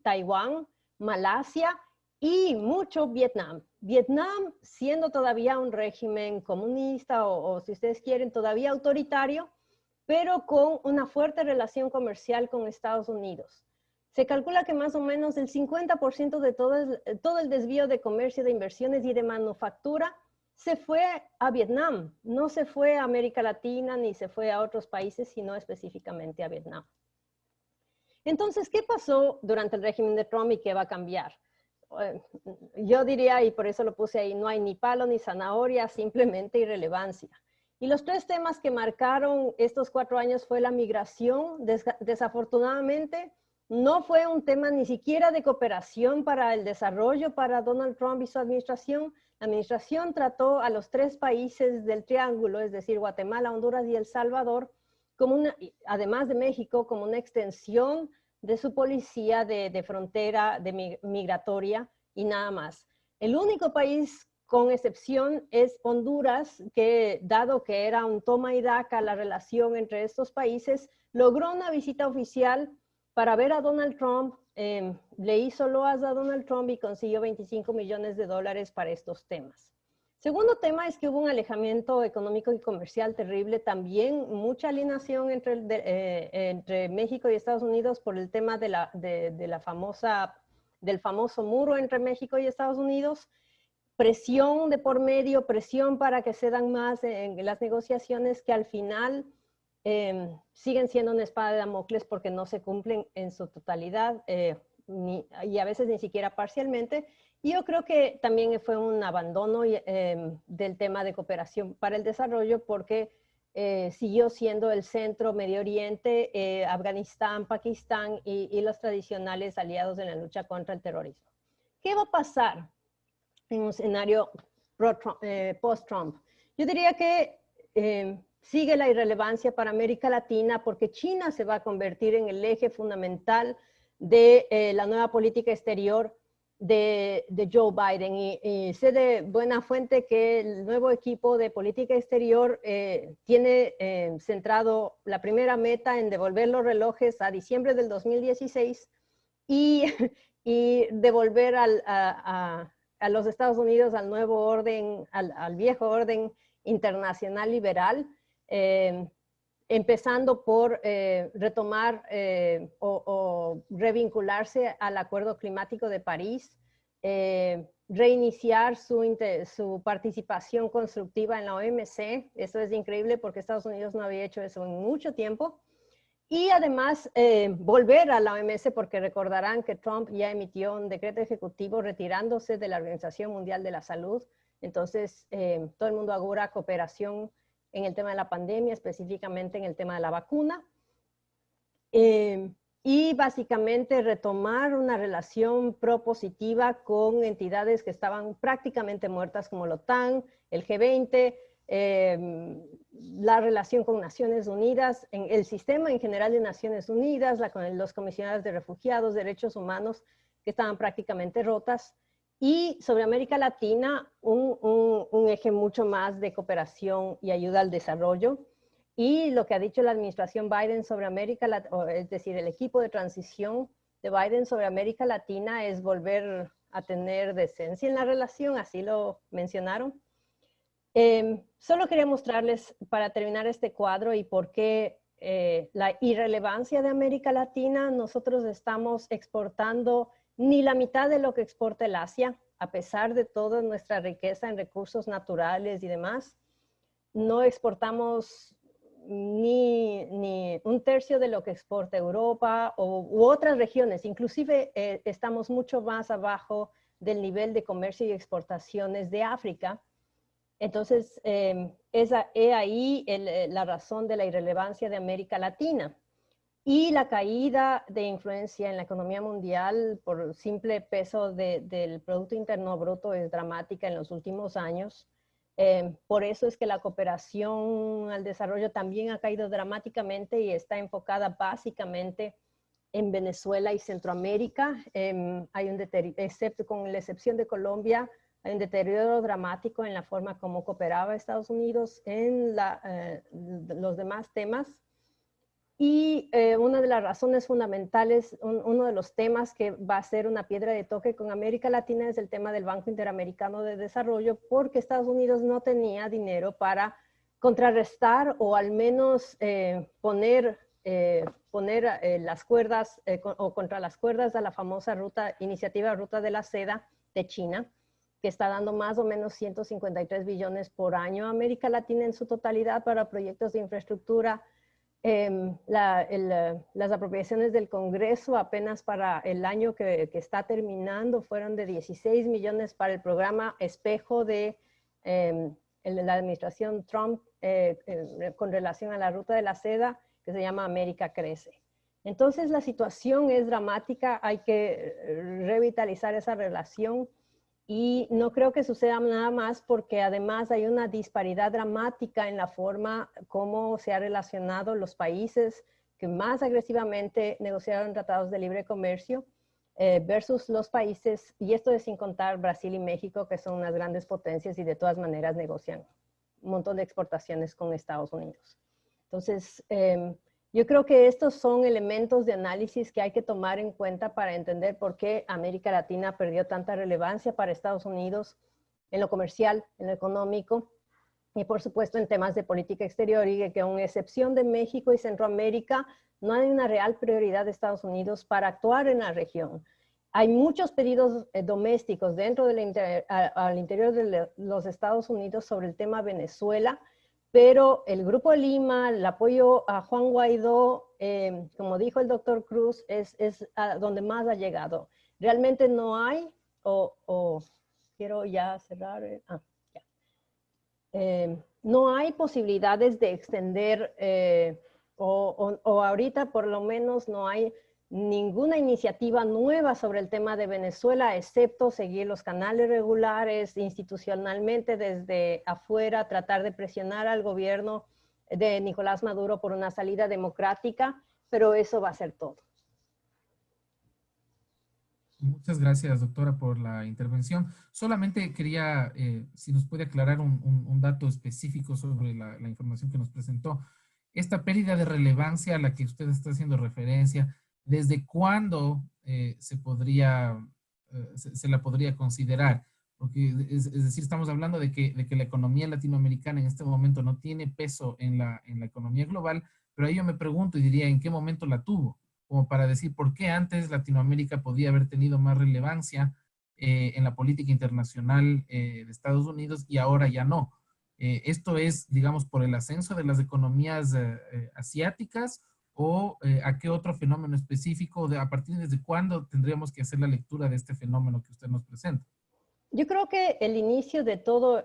Taiwán, Malasia y mucho Vietnam. Vietnam, siendo todavía un régimen comunista o si ustedes quieren, todavía autoritario, pero con una fuerte relación comercial con Estados Unidos. Se calcula que más o menos el 50% de todo el desvío de comercio, de inversiones y de manufactura se fue a Vietnam. No se fue a América Latina ni se fue a otros países, sino específicamente a Vietnam. Entonces, ¿qué pasó durante el régimen de Trump y qué va a cambiar? Yo diría, y por eso lo puse ahí, no hay ni palo ni zanahoria, simplemente irrelevancia. Y los 3 temas que marcaron estos 4 años fue la migración. Desafortunadamente, no fue un tema ni siquiera de cooperación para el desarrollo para Donald Trump y su administración. La administración trató a los 3 países del triángulo, es decir, Guatemala, Honduras y El Salvador, además de México, como una extensión de su policía de frontera migratoria y nada más. El único país con excepción es Honduras, que dado que era un toma y daca la relación entre estos países, logró una visita oficial para ver a Donald Trump, le hizo loas a Donald Trump y consiguió $25 millones para estos temas. Segundo tema es que hubo un alejamiento económico y comercial terrible, también mucha alienación entre México y Estados Unidos por el tema del famoso muro entre México y Estados Unidos, presión de por medio, presión para que cedan más en las negociaciones que al final siguen siendo una espada de Damocles porque no se cumplen en su totalidad y a veces ni siquiera parcialmente. Y yo creo que también fue un abandono del tema de cooperación para el desarrollo porque siguió siendo el centro, Medio Oriente, Afganistán, Pakistán y los tradicionales aliados en la lucha contra el terrorismo. ¿Qué va a pasar en un escenario post-Trump? Yo diría que sigue la irrelevancia para América Latina porque China se va a convertir en el eje fundamental de la nueva política exterior de Joe Biden. Y sé de buena fuente que el nuevo equipo de política exterior tiene centrado la primera meta en devolver los relojes a diciembre del 2016 y devolver a los Estados Unidos al nuevo orden, al viejo orden internacional liberal, empezando por retomar o revincularse al Acuerdo Climático de París, reiniciar su participación constructiva en la OMC. Eso es increíble porque Estados Unidos no había hecho eso en mucho tiempo. Y además volver a la OMS porque recordarán que Trump ya emitió un decreto ejecutivo retirándose de la Organización Mundial de la Salud. Entonces, todo el mundo augura cooperación en el tema de la pandemia, específicamente en el tema de la vacuna. Y básicamente retomar una relación propositiva con entidades que estaban prácticamente muertas como la OTAN, el G20, la relación con Naciones Unidas, en el sistema en general de Naciones Unidas, con los comisionados de refugiados, derechos humanos que estaban prácticamente rotas. Y sobre América Latina, un eje mucho más de cooperación y ayuda al desarrollo. Y lo que ha dicho la administración Biden sobre América Latina, es decir, el equipo de transición de Biden sobre América Latina es volver a tener decencia en la relación, así lo mencionaron. Solo quería mostrarles para terminar este cuadro y por qué la irrelevancia de América Latina. Nosotros estamos exportando ni la mitad de lo que exporta el Asia, a pesar de toda nuestra riqueza en recursos naturales y demás. No exportamos ni un tercio de lo que exporta Europa u otras regiones. Inclusive estamos mucho más abajo del nivel de comercio y exportaciones de África. Entonces, es ahí la razón de la irrelevancia de América Latina. Y la caída de influencia en la economía mundial por simple peso del Producto Interno Bruto es dramática en los últimos años. Por eso es que la cooperación al desarrollo también ha caído dramáticamente y está enfocada básicamente en Venezuela y Centroamérica. Hay un deterioro, con la excepción de Colombia, hay un deterioro dramático en la forma como cooperaba Estados Unidos en los demás temas. Y una de las razones fundamentales, uno de los temas que va a ser una piedra de toque con América Latina es el tema del Banco Interamericano de Desarrollo, porque Estados Unidos no tenía dinero para contrarrestar o al menos poner las cuerdas o contra las cuerdas a la famosa iniciativa Ruta de la Seda de China, que está dando más o menos 153 billones por año a América Latina en su totalidad para proyectos de infraestructura. Las apropiaciones del Congreso apenas para el año que está terminando fueron de 16 millones para el programa Espejo de la administración Trump con relación a la Ruta de la Seda, que se llama América Crece. Entonces la situación es dramática, hay que revitalizar esa relación. Y no creo que suceda nada más porque además hay una disparidad dramática en la forma como se han relacionado los países que más agresivamente negociaron tratados de libre comercio versus los países, y esto es sin contar Brasil y México, que son unas grandes potencias y de todas maneras negocian un montón de exportaciones con Estados Unidos. Entonces, yo creo que estos son elementos de análisis que hay que tomar en cuenta para entender por qué América Latina perdió tanta relevancia para Estados Unidos en lo comercial, en lo económico y por supuesto en temas de política exterior, y que con excepción de México y Centroamérica no hay una real prioridad de Estados Unidos para actuar en la región. Hay muchos pedidos domésticos dentro al interior de los Estados Unidos sobre el tema Venezuela, pero el Grupo de Lima, el apoyo a Juan Guaidó, como dijo el doctor Cruz, es a donde más ha llegado. Realmente no hay, quiero ya cerrar, no hay posibilidades de extender, o ahorita por lo menos no hay ninguna iniciativa nueva sobre el tema de Venezuela, excepto seguir los canales regulares institucionalmente desde afuera, tratar de presionar al gobierno de Nicolás Maduro por una salida democrática, pero eso va a ser todo. Muchas gracias, doctora, por la intervención. Solamente quería, si nos puede aclarar un dato específico sobre la información que nos presentó. Esta pérdida de relevancia a la que usted está haciendo referencia, ¿desde cuándo se la podría considerar? Porque, es decir, estamos hablando de que la economía latinoamericana en este momento no tiene peso en la economía global, pero ahí yo me pregunto y diría, ¿en qué momento la tuvo? Como para decir por qué antes Latinoamérica podía haber tenido más relevancia en la política internacional de Estados Unidos y ahora ya no. ¿Esto es, digamos, por el ascenso de las economías asiáticas o a qué otro fenómeno específico? ¿A partir de cuándo tendríamos que hacer la lectura de este fenómeno que usted nos presenta? Yo creo que el inicio de todo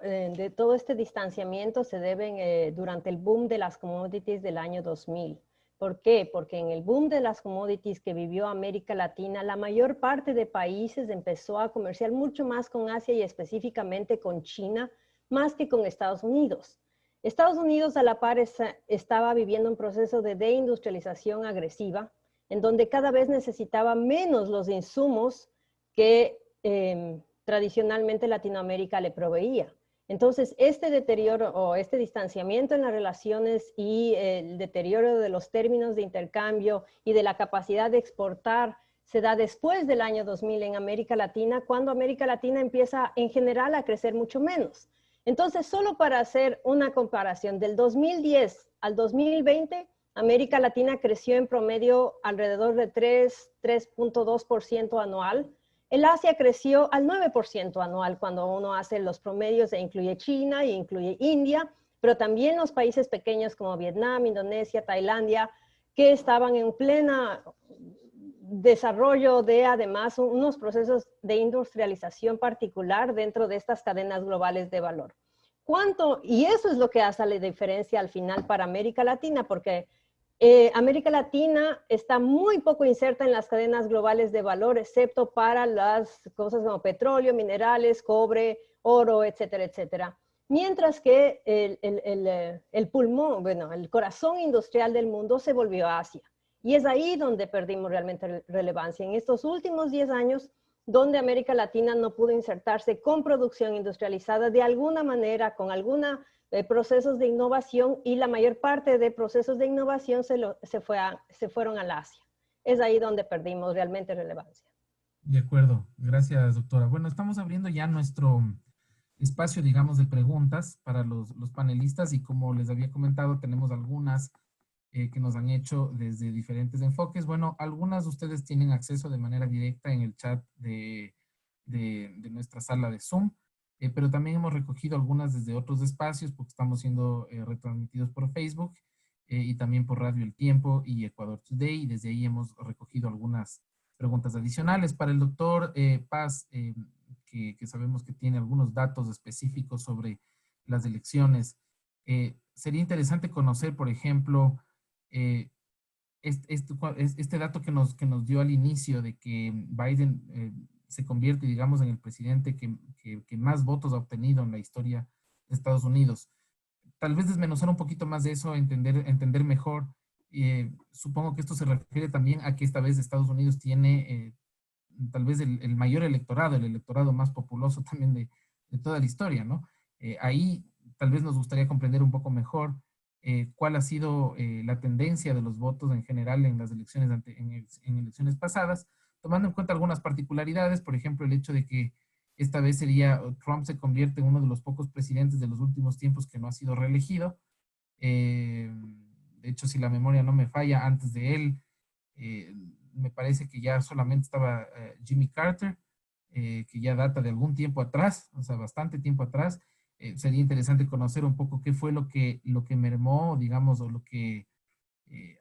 este distanciamiento se debe durante el boom de las commodities del año 2000. ¿Por qué? Porque en el boom de las commodities que vivió América Latina, la mayor parte de países empezó a comerciar mucho más con Asia y específicamente con China, más que con Estados Unidos. Estados Unidos a la par estaba viviendo un proceso de deindustrialización agresiva, en donde cada vez necesitaba menos los insumos que tradicionalmente Latinoamérica le proveía. Entonces, este deterioro o este distanciamiento en las relaciones y el deterioro de los términos de intercambio y de la capacidad de exportar se da después del año 2000 en América Latina, cuando América Latina empieza en general a crecer mucho menos. Entonces, solo para hacer una comparación, del 2010 al 2020, América Latina creció en promedio alrededor de 3.2% anual. El Asia creció al 9% anual cuando uno hace los promedios e incluye China e incluye India, pero también los países pequeños como Vietnam, Indonesia, Tailandia, que estaban en plena desarrollo de además unos procesos de industrialización particular dentro de estas cadenas globales de valor. Y eso es lo que hace la diferencia al final para América Latina, porque América Latina está muy poco inserta en las cadenas globales de valor, excepto para las cosas como petróleo, minerales, cobre, oro, etcétera, etcétera. Mientras que el pulmón, bueno, el corazón industrial del mundo se volvió a Asia. Y es ahí donde perdimos realmente relevancia. En estos últimos 10 años, donde América Latina no pudo insertarse con producción industrializada de alguna manera, con alguna procesos de innovación, y la mayor parte de procesos de innovación se fueron al Asia. Es ahí donde perdimos realmente relevancia. De acuerdo, gracias, doctora. Bueno, estamos abriendo ya nuestro espacio, digamos, de preguntas para los panelistas y como les había comentado, tenemos algunas que nos han hecho desde diferentes enfoques. Bueno, algunas de ustedes tienen acceso de manera directa en el chat de nuestra sala de Zoom. Pero también hemos recogido algunas desde otros espacios porque estamos siendo retransmitidos por Facebook y también por Radio El Tiempo y Ecuador Today, y desde ahí hemos recogido algunas preguntas adicionales para el doctor Paz, que sabemos que tiene algunos datos específicos sobre las elecciones. Sería interesante conocer, por ejemplo, este dato que nos dio al inicio de que Biden se convierte, digamos, en el presidente que más votos ha obtenido en la historia de Estados Unidos. Tal vez desmenuzar un poquito más de eso, entender mejor. Supongo que esto se refiere también a que esta vez Estados Unidos tiene tal vez el mayor electorado, el electorado más populoso también de toda la historia, ¿no? Ahí tal vez nos gustaría comprender un poco mejor cuál ha sido la tendencia de los votos en general en las elecciones, en elecciones pasadas, tomando en cuenta algunas particularidades, por ejemplo, el hecho de que esta vez Trump se convierte en uno de los pocos presidentes de los últimos tiempos que no ha sido reelegido. De hecho, si la memoria no me falla, antes de él, me parece que ya solamente estaba Jimmy Carter, que ya data de algún tiempo atrás, o sea, bastante tiempo atrás. sería interesante conocer un poco qué fue lo que mermó, digamos, o lo que,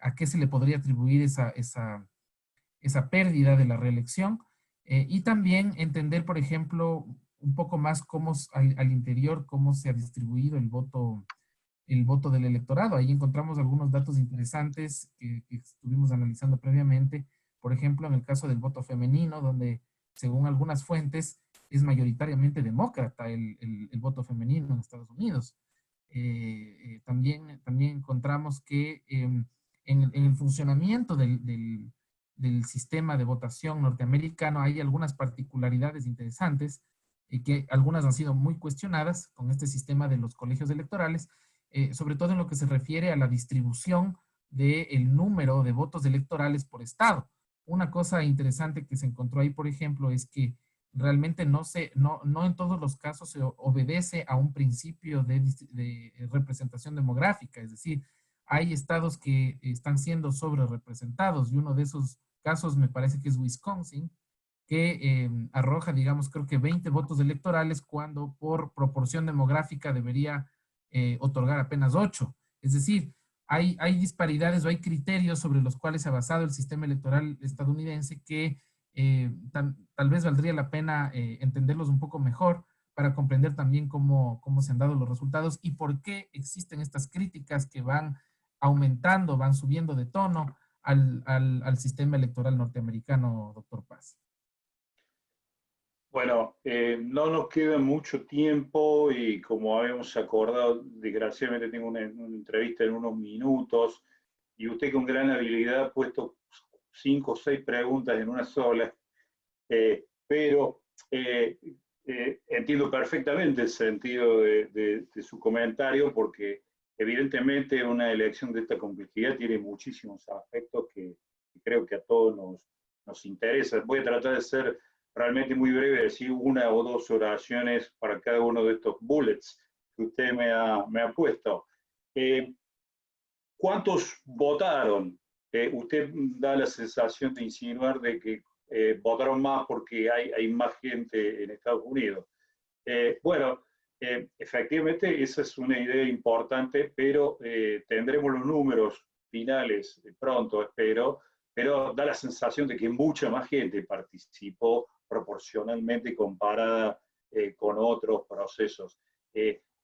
a qué se le podría atribuir esa pérdida de la reelección. Y también entender, por ejemplo, un poco más cómo al interior, cómo se ha distribuido el voto del electorado. Ahí encontramos algunos datos interesantes que estuvimos analizando previamente. Por ejemplo, en el caso del voto femenino, donde según algunas fuentes es mayoritariamente demócrata el voto femenino en Estados Unidos. También encontramos que en el funcionamiento del sistema de votación norteamericano hay algunas particularidades interesantes y que algunas han sido muy cuestionadas con este sistema de los colegios electorales, sobre todo en lo que se refiere a la distribución del número de votos electorales por estado. Una cosa interesante que se encontró ahí, por ejemplo, es que realmente no en todos los casos se obedece a un principio de representación demográfica, es decir, hay estados que están siendo sobre representados y uno de esos casos me parece que es Wisconsin, que arroja, digamos, creo que 20 votos electorales cuando por proporción demográfica debería otorgar apenas 8. Es decir, hay disparidades o hay criterios sobre los cuales se ha basado el sistema electoral estadounidense que tal vez valdría la pena entenderlos un poco mejor para comprender también cómo se han dado los resultados y por qué existen estas críticas que van aumentando, van subiendo de tono al sistema electoral norteamericano, doctor Paz. Bueno, no nos queda mucho tiempo y como habíamos acordado, desgraciadamente tengo una entrevista en unos minutos y usted con gran habilidad ha puesto 5 o 6 preguntas en una sola, pero entiendo perfectamente el sentido de su comentario porque evidentemente una elección de esta complejidad tiene muchísimos aspectos que creo que a todos nos interesa. Voy a tratar de ser realmente muy breve, decir una o dos oraciones para cada uno de estos bullets que usted me ha puesto. ¿Cuántos votaron? Usted da la sensación de insinuar de que votaron más porque hay más gente en Estados Unidos. Bueno, efectivamente esa es una idea importante, pero tendremos los números finales pronto, espero, pero da la sensación de que mucha más gente participó proporcionalmente comparada con otros procesos.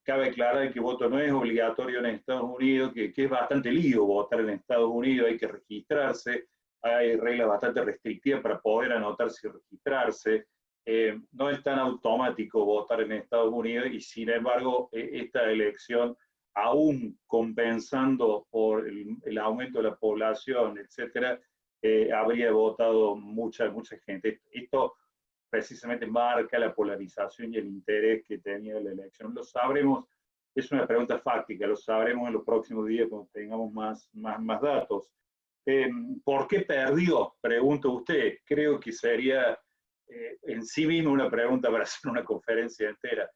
Cabe aclarar que el voto no es obligatorio en Estados Unidos, que es bastante lío votar en Estados Unidos, hay que registrarse, hay reglas bastante restrictivas para poder anotarse y registrarse. No es tan automático votar en Estados Unidos y sin embargo esta elección, aún compensando por el aumento de la población, etcétera, habría votado mucha gente. Esto precisamente marca la polarización y el interés que tenía la elección. Lo sabremos, es una pregunta fáctica, lo sabremos en los próximos días cuando tengamos más datos. ¿Por qué perdió? Pregunta usted. Creo que sería en sí mismo una pregunta para hacer una conferencia entera.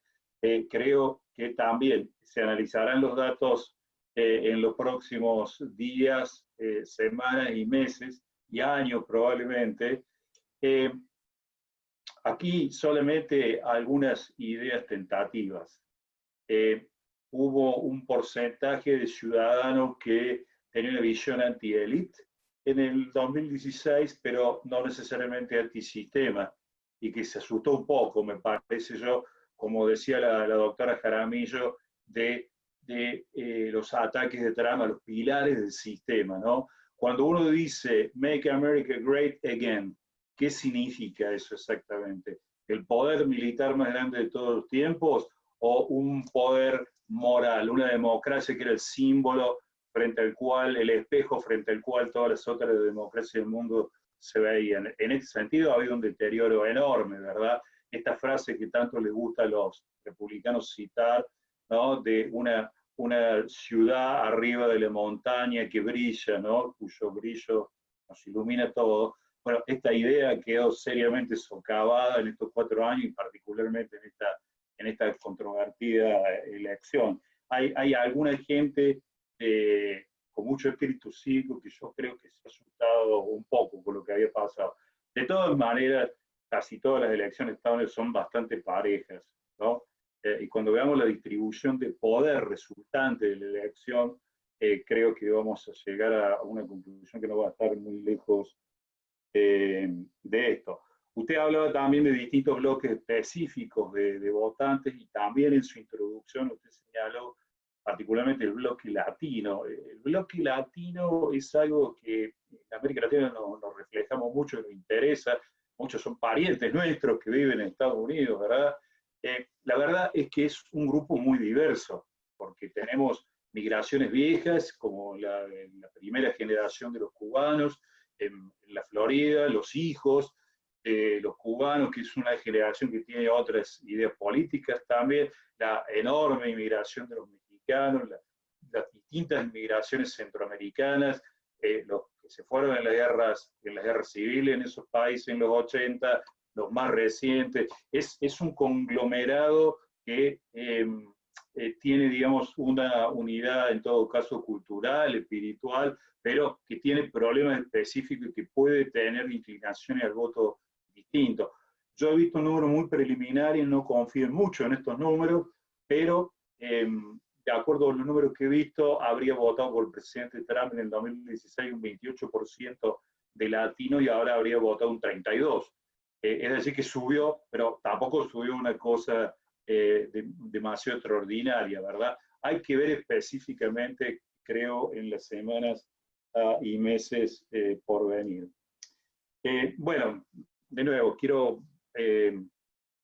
Creo que también se analizarán los datos en los próximos días, semanas y meses y años probablemente. Aquí solamente algunas ideas tentativas. Hubo un porcentaje de ciudadanos que tenían una visión anti-élite en el 2016, pero no necesariamente antisistema, y que se asustó un poco, me parece yo, como decía la doctora Jaramillo, de los ataques de Trump a los pilares del sistema, ¿no? Cuando uno dice Make America Great Again, ¿qué significa eso exactamente? ¿El poder militar más grande de todos los tiempos o un poder moral, una democracia que era el símbolo frente al cual, el espejo frente al cual todas las otras democracias del mundo se veían? En este sentido ha habido un deterioro enorme, ¿verdad? Esta frase que tanto les gusta a los republicanos citar, ¿no? De una ciudad arriba de la montaña que brilla, ¿no? Cuyo brillo nos ilumina todo. Bueno, esta idea quedó seriamente socavada en estos 4 años y particularmente en esta controvertida elección. Hay alguna gente con mucho espíritu cívico que yo creo que se ha asustado un poco con lo que había pasado. De todas maneras, casi todas las elecciones estadounidenses son bastante parejas, ¿no? y cuando veamos la distribución de poder resultante de la elección, creo que vamos a llegar a una conclusión que no va a estar muy lejos de esto. Usted hablaba también de distintos bloques específicos de votantes y también en su introducción usted señaló particularmente el bloque latino. El bloque latino es algo que en América Latina nos reflejamos mucho, nos interesa, muchos son parientes nuestros que viven en Estados Unidos, ¿verdad? La verdad es que es un grupo muy diverso, porque tenemos migraciones viejas, como la primera generación de los cubanos en la Florida, los hijos, los cubanos, que es una generación que tiene otras ideas políticas también, la enorme inmigración de los mexicanos, las distintas inmigraciones centroamericanas, los que se fueron en las guerras civiles en esos países en los 80, los más recientes. Es un conglomerado que tiene, digamos, una unidad en todo caso cultural, espiritual, pero que tiene problemas específicos y que puede tener inclinaciones al voto distinto. Yo he visto un número muy preliminar y no confío mucho en estos números, pero de acuerdo a los números que he visto, habría votado por el presidente Trump en el 2016 un 28% de latinos y ahora habría votado un 32%. Es decir, que subió, pero tampoco subió una cosa demasiado extraordinaria, ¿verdad? Hay que ver específicamente, creo, en las semanas y meses por venir. Bueno, de nuevo, quiero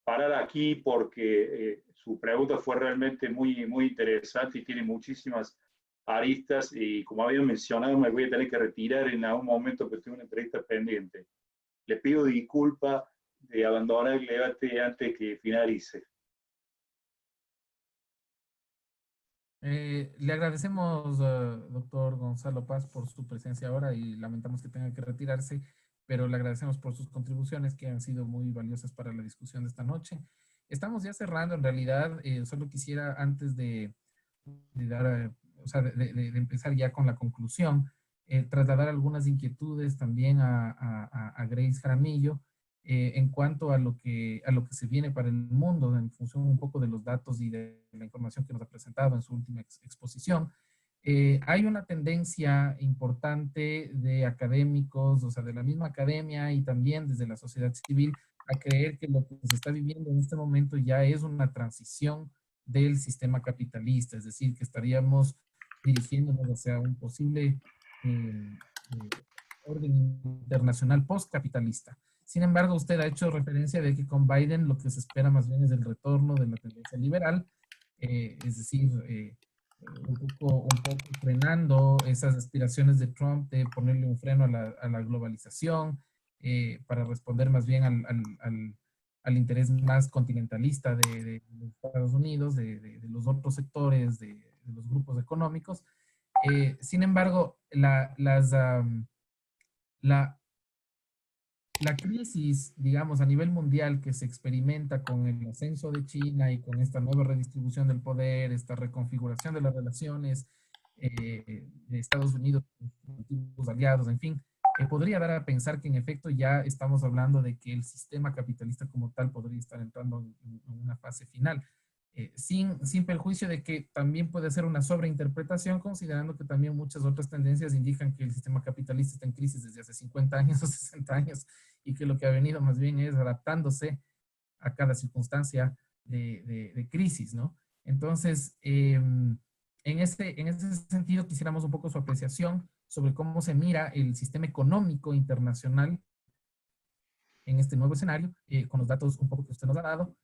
parar aquí porque su pregunta fue realmente muy, muy interesante y tiene muchísimas aristas y como había mencionado me voy a tener que retirar en algún momento porque tengo una entrevista pendiente. Le pido disculpas de abandonar el debate antes que finalice. Le agradecemos, doctor Gonzalo Paz, por su presencia ahora y lamentamos que tenga que retirarse, pero le agradecemos por sus contribuciones que han sido muy valiosas para la discusión de esta noche. Estamos ya cerrando, en realidad, solo quisiera antes de dar, o sea, de empezar ya con la conclusión, trasladar algunas inquietudes también a Grace Jaramillo en cuanto a lo que se viene para el mundo, en función un poco de los datos y de la información que nos ha presentado en su última exposición. Hay una tendencia importante de académicos, o sea, de la misma academia y también desde la sociedad civil, a creer que lo que se está viviendo en este momento ya es una transición del sistema capitalista, es decir, que estaríamos dirigiéndonos hacia un posible orden internacional postcapitalista. Sin embargo, usted ha hecho referencia de que con Biden lo que se espera más bien es el retorno de la tendencia liberal, es decir, un poco frenando esas aspiraciones de Trump de ponerle un freno a la globalización, para responder más bien al interés más continentalista de los Estados Unidos, de los otros sectores, de los grupos económicos. Sin embargo, la crisis, digamos, a nivel mundial que se experimenta con el ascenso de China y con esta nueva redistribución del poder, esta reconfiguración de las relaciones de Estados Unidos con antiguos aliados, en fin, podría dar a pensar que en efecto ya estamos hablando de que el sistema capitalista como tal podría estar entrando en una fase final. Sin perjuicio de que también puede ser una sobreinterpretación, considerando que también muchas otras tendencias indican que el sistema capitalista está en crisis desde hace 50 años o 60 años y que lo que ha venido más bien es adaptándose a cada circunstancia de crisis, ¿no? Entonces, en ese sentido, quisiéramos un poco su apreciación sobre cómo se mira el sistema económico internacional en este nuevo escenario, con los datos un poco que usted nos ha dado,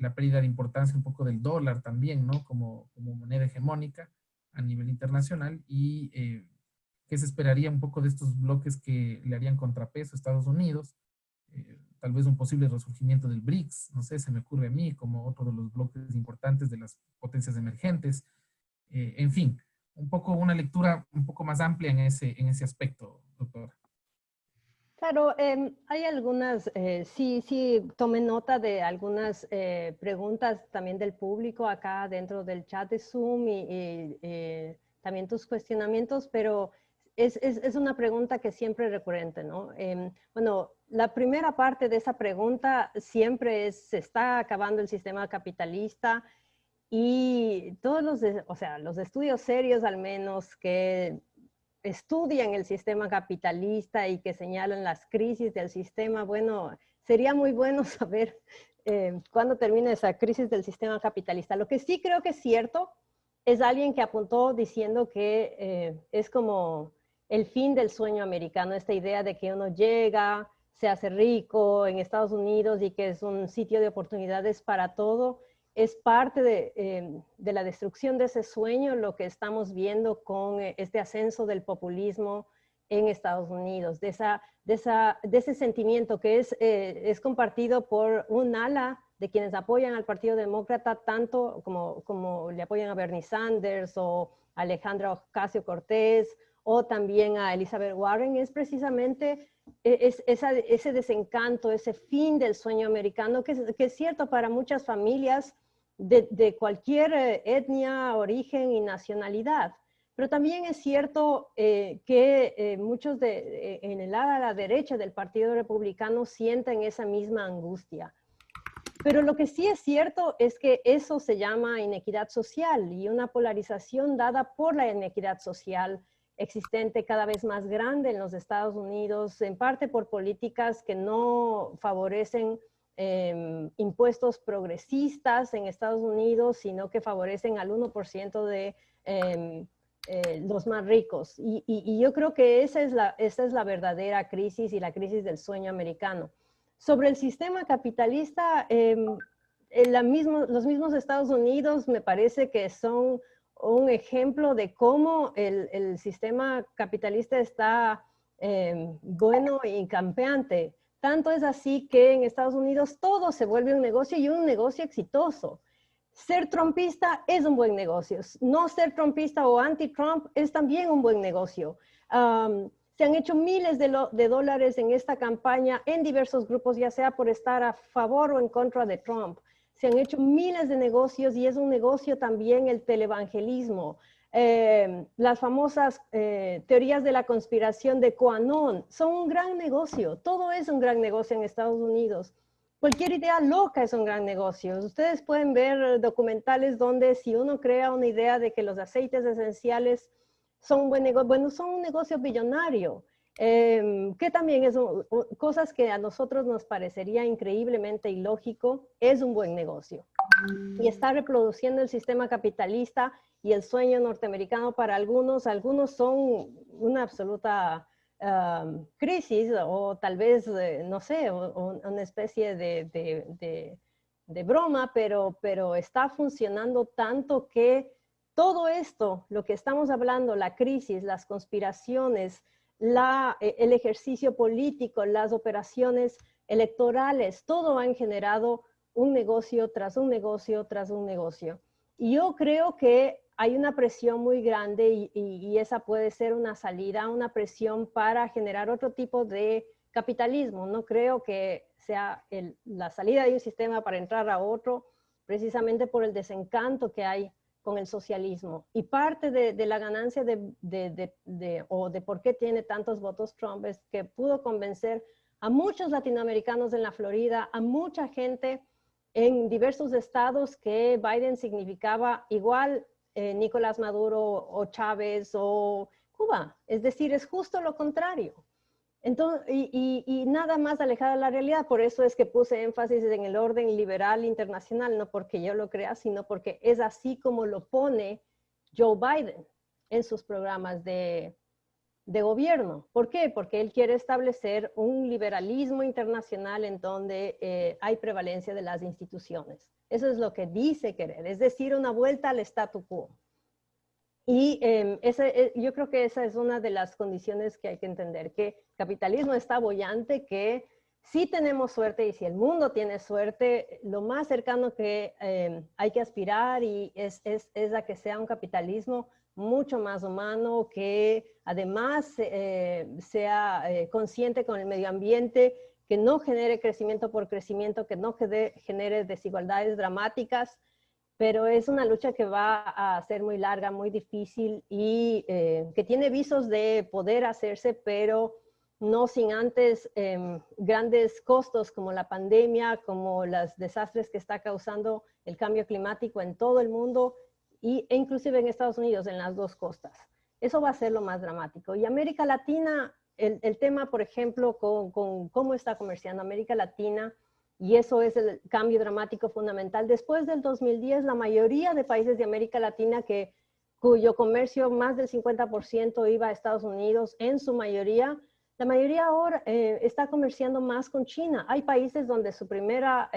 la pérdida de importancia un poco del dólar también, ¿no? Como moneda hegemónica a nivel internacional y qué se esperaría un poco de estos bloques que le harían contrapeso a Estados Unidos, tal vez un posible resurgimiento del BRICS, no sé, se me ocurre a mí como otro de los bloques importantes de las potencias emergentes, en fin, un poco una lectura un poco más amplia en ese aspecto, doctora. Claro, hay algunas, sí, tomé nota de algunas preguntas también del público acá dentro del chat de Zoom y también tus cuestionamientos, pero Es una pregunta que siempre es recurrente, ¿no? Bueno, la primera parte de esa pregunta siempre es, ¿se está acabando el sistema capitalista? Y todos los estudios serios al menos que estudian el sistema capitalista y que señalan las crisis del sistema, bueno, sería muy bueno saber cuándo termina esa crisis del sistema capitalista. Lo que sí creo que es cierto es alguien que apuntó diciendo que es como el fin del sueño americano, esta idea de que uno llega, se hace rico en Estados Unidos y que es un sitio de oportunidades para todo, es parte de la destrucción de ese sueño, lo que estamos viendo con este ascenso del populismo en Estados Unidos, de ese sentimiento que es compartido por un ala de quienes apoyan al Partido Demócrata, tanto como le apoyan a Bernie Sanders o a Alejandra Ocasio-Cortez o también a Elizabeth Warren, es precisamente ese desencanto, ese fin del sueño americano, que es cierto para muchas familias de cualquier etnia, origen y nacionalidad. Pero también es cierto que muchos en el ala a la derecha del Partido Republicano sienten esa misma angustia. Pero lo que sí es cierto es que eso se llama inequidad social y una polarización dada por la inequidad social existente cada vez más grande en los Estados Unidos, en parte por políticas que no favorecen impuestos progresistas en Estados Unidos, sino que favorecen al 1% de los más ricos. Y yo creo que esa es la verdadera crisis y la crisis del sueño americano. Sobre el sistema capitalista, los mismos Estados Unidos me parece que son un ejemplo de cómo el sistema capitalista está bueno y campeante. Tanto es así que en Estados Unidos todo se vuelve un negocio y un negocio exitoso. Ser trumpista es un buen negocio. No ser trumpista o anti-Trump es también un buen negocio. Se han hecho miles de dólares en esta campaña en diversos grupos, ya sea por estar a favor o en contra de Trump. Se han hecho miles de negocios y es un negocio también el televangelismo. Las famosas teorías de la conspiración de QAnon son un gran negocio. Todo es un gran negocio en Estados Unidos. Cualquier idea loca es un gran negocio. Ustedes pueden ver documentales donde si uno crea una idea de que los aceites esenciales son un buen negocio, bueno, son un negocio billonario, que también es cosas que a nosotros nos parecería increíblemente ilógico, es un buen negocio. Y está reproduciendo el sistema capitalista y el sueño norteamericano para algunos son una absoluta crisis o tal vez, no sé, una especie de broma, pero está funcionando tanto que todo esto, lo que estamos hablando, la crisis, las conspiraciones, el ejercicio político, las operaciones electorales, todo han generado un negocio tras un negocio tras un negocio. Y yo creo que hay una presión muy grande y esa puede ser una salida, una presión para generar otro tipo de capitalismo. No creo que sea la salida de un sistema para entrar a otro, precisamente por el desencanto que hay con el socialismo. Y parte de la ganancia o de por qué tiene tantos votos Trump es que pudo convencer a muchos latinoamericanos en la Florida, a mucha gente en diversos estados que Biden significaba igual Nicolás Maduro o Chávez o Cuba. Es decir, es justo lo contrario. Entonces, y nada más alejada de la realidad, por eso es que puse énfasis en el orden liberal internacional, no porque yo lo crea, sino porque es así como lo pone Joe Biden en sus programas de gobierno. ¿Por qué? Porque él quiere establecer un liberalismo internacional en donde hay prevalencia de las instituciones. Eso es lo que dice querer, es decir, una vuelta al statu quo. Y yo creo que esa es una de las condiciones que hay que entender, que el capitalismo está boyante, que si tenemos suerte y si el mundo tiene suerte, lo más cercano que hay que aspirar es a que sea un capitalismo mucho más humano, que además sea consciente con el medio ambiente, que no genere crecimiento por crecimiento, que no genere desigualdades dramáticas, pero es una lucha que va a ser muy larga, muy difícil y que tiene visos de poder hacerse, pero no sin antes grandes costos como la pandemia, como los desastres que está causando el cambio climático en todo el mundo e inclusive en Estados Unidos, en las dos costas. Eso va a ser lo más dramático. Y América Latina, el tema, por ejemplo, con cómo está comerciando América Latina, y eso es el cambio dramático fundamental. Después del 2010, la mayoría de países de América Latina cuyo comercio más del 50% iba a Estados Unidos, en su mayoría, la mayoría ahora está comerciando más con China. Hay países donde su primera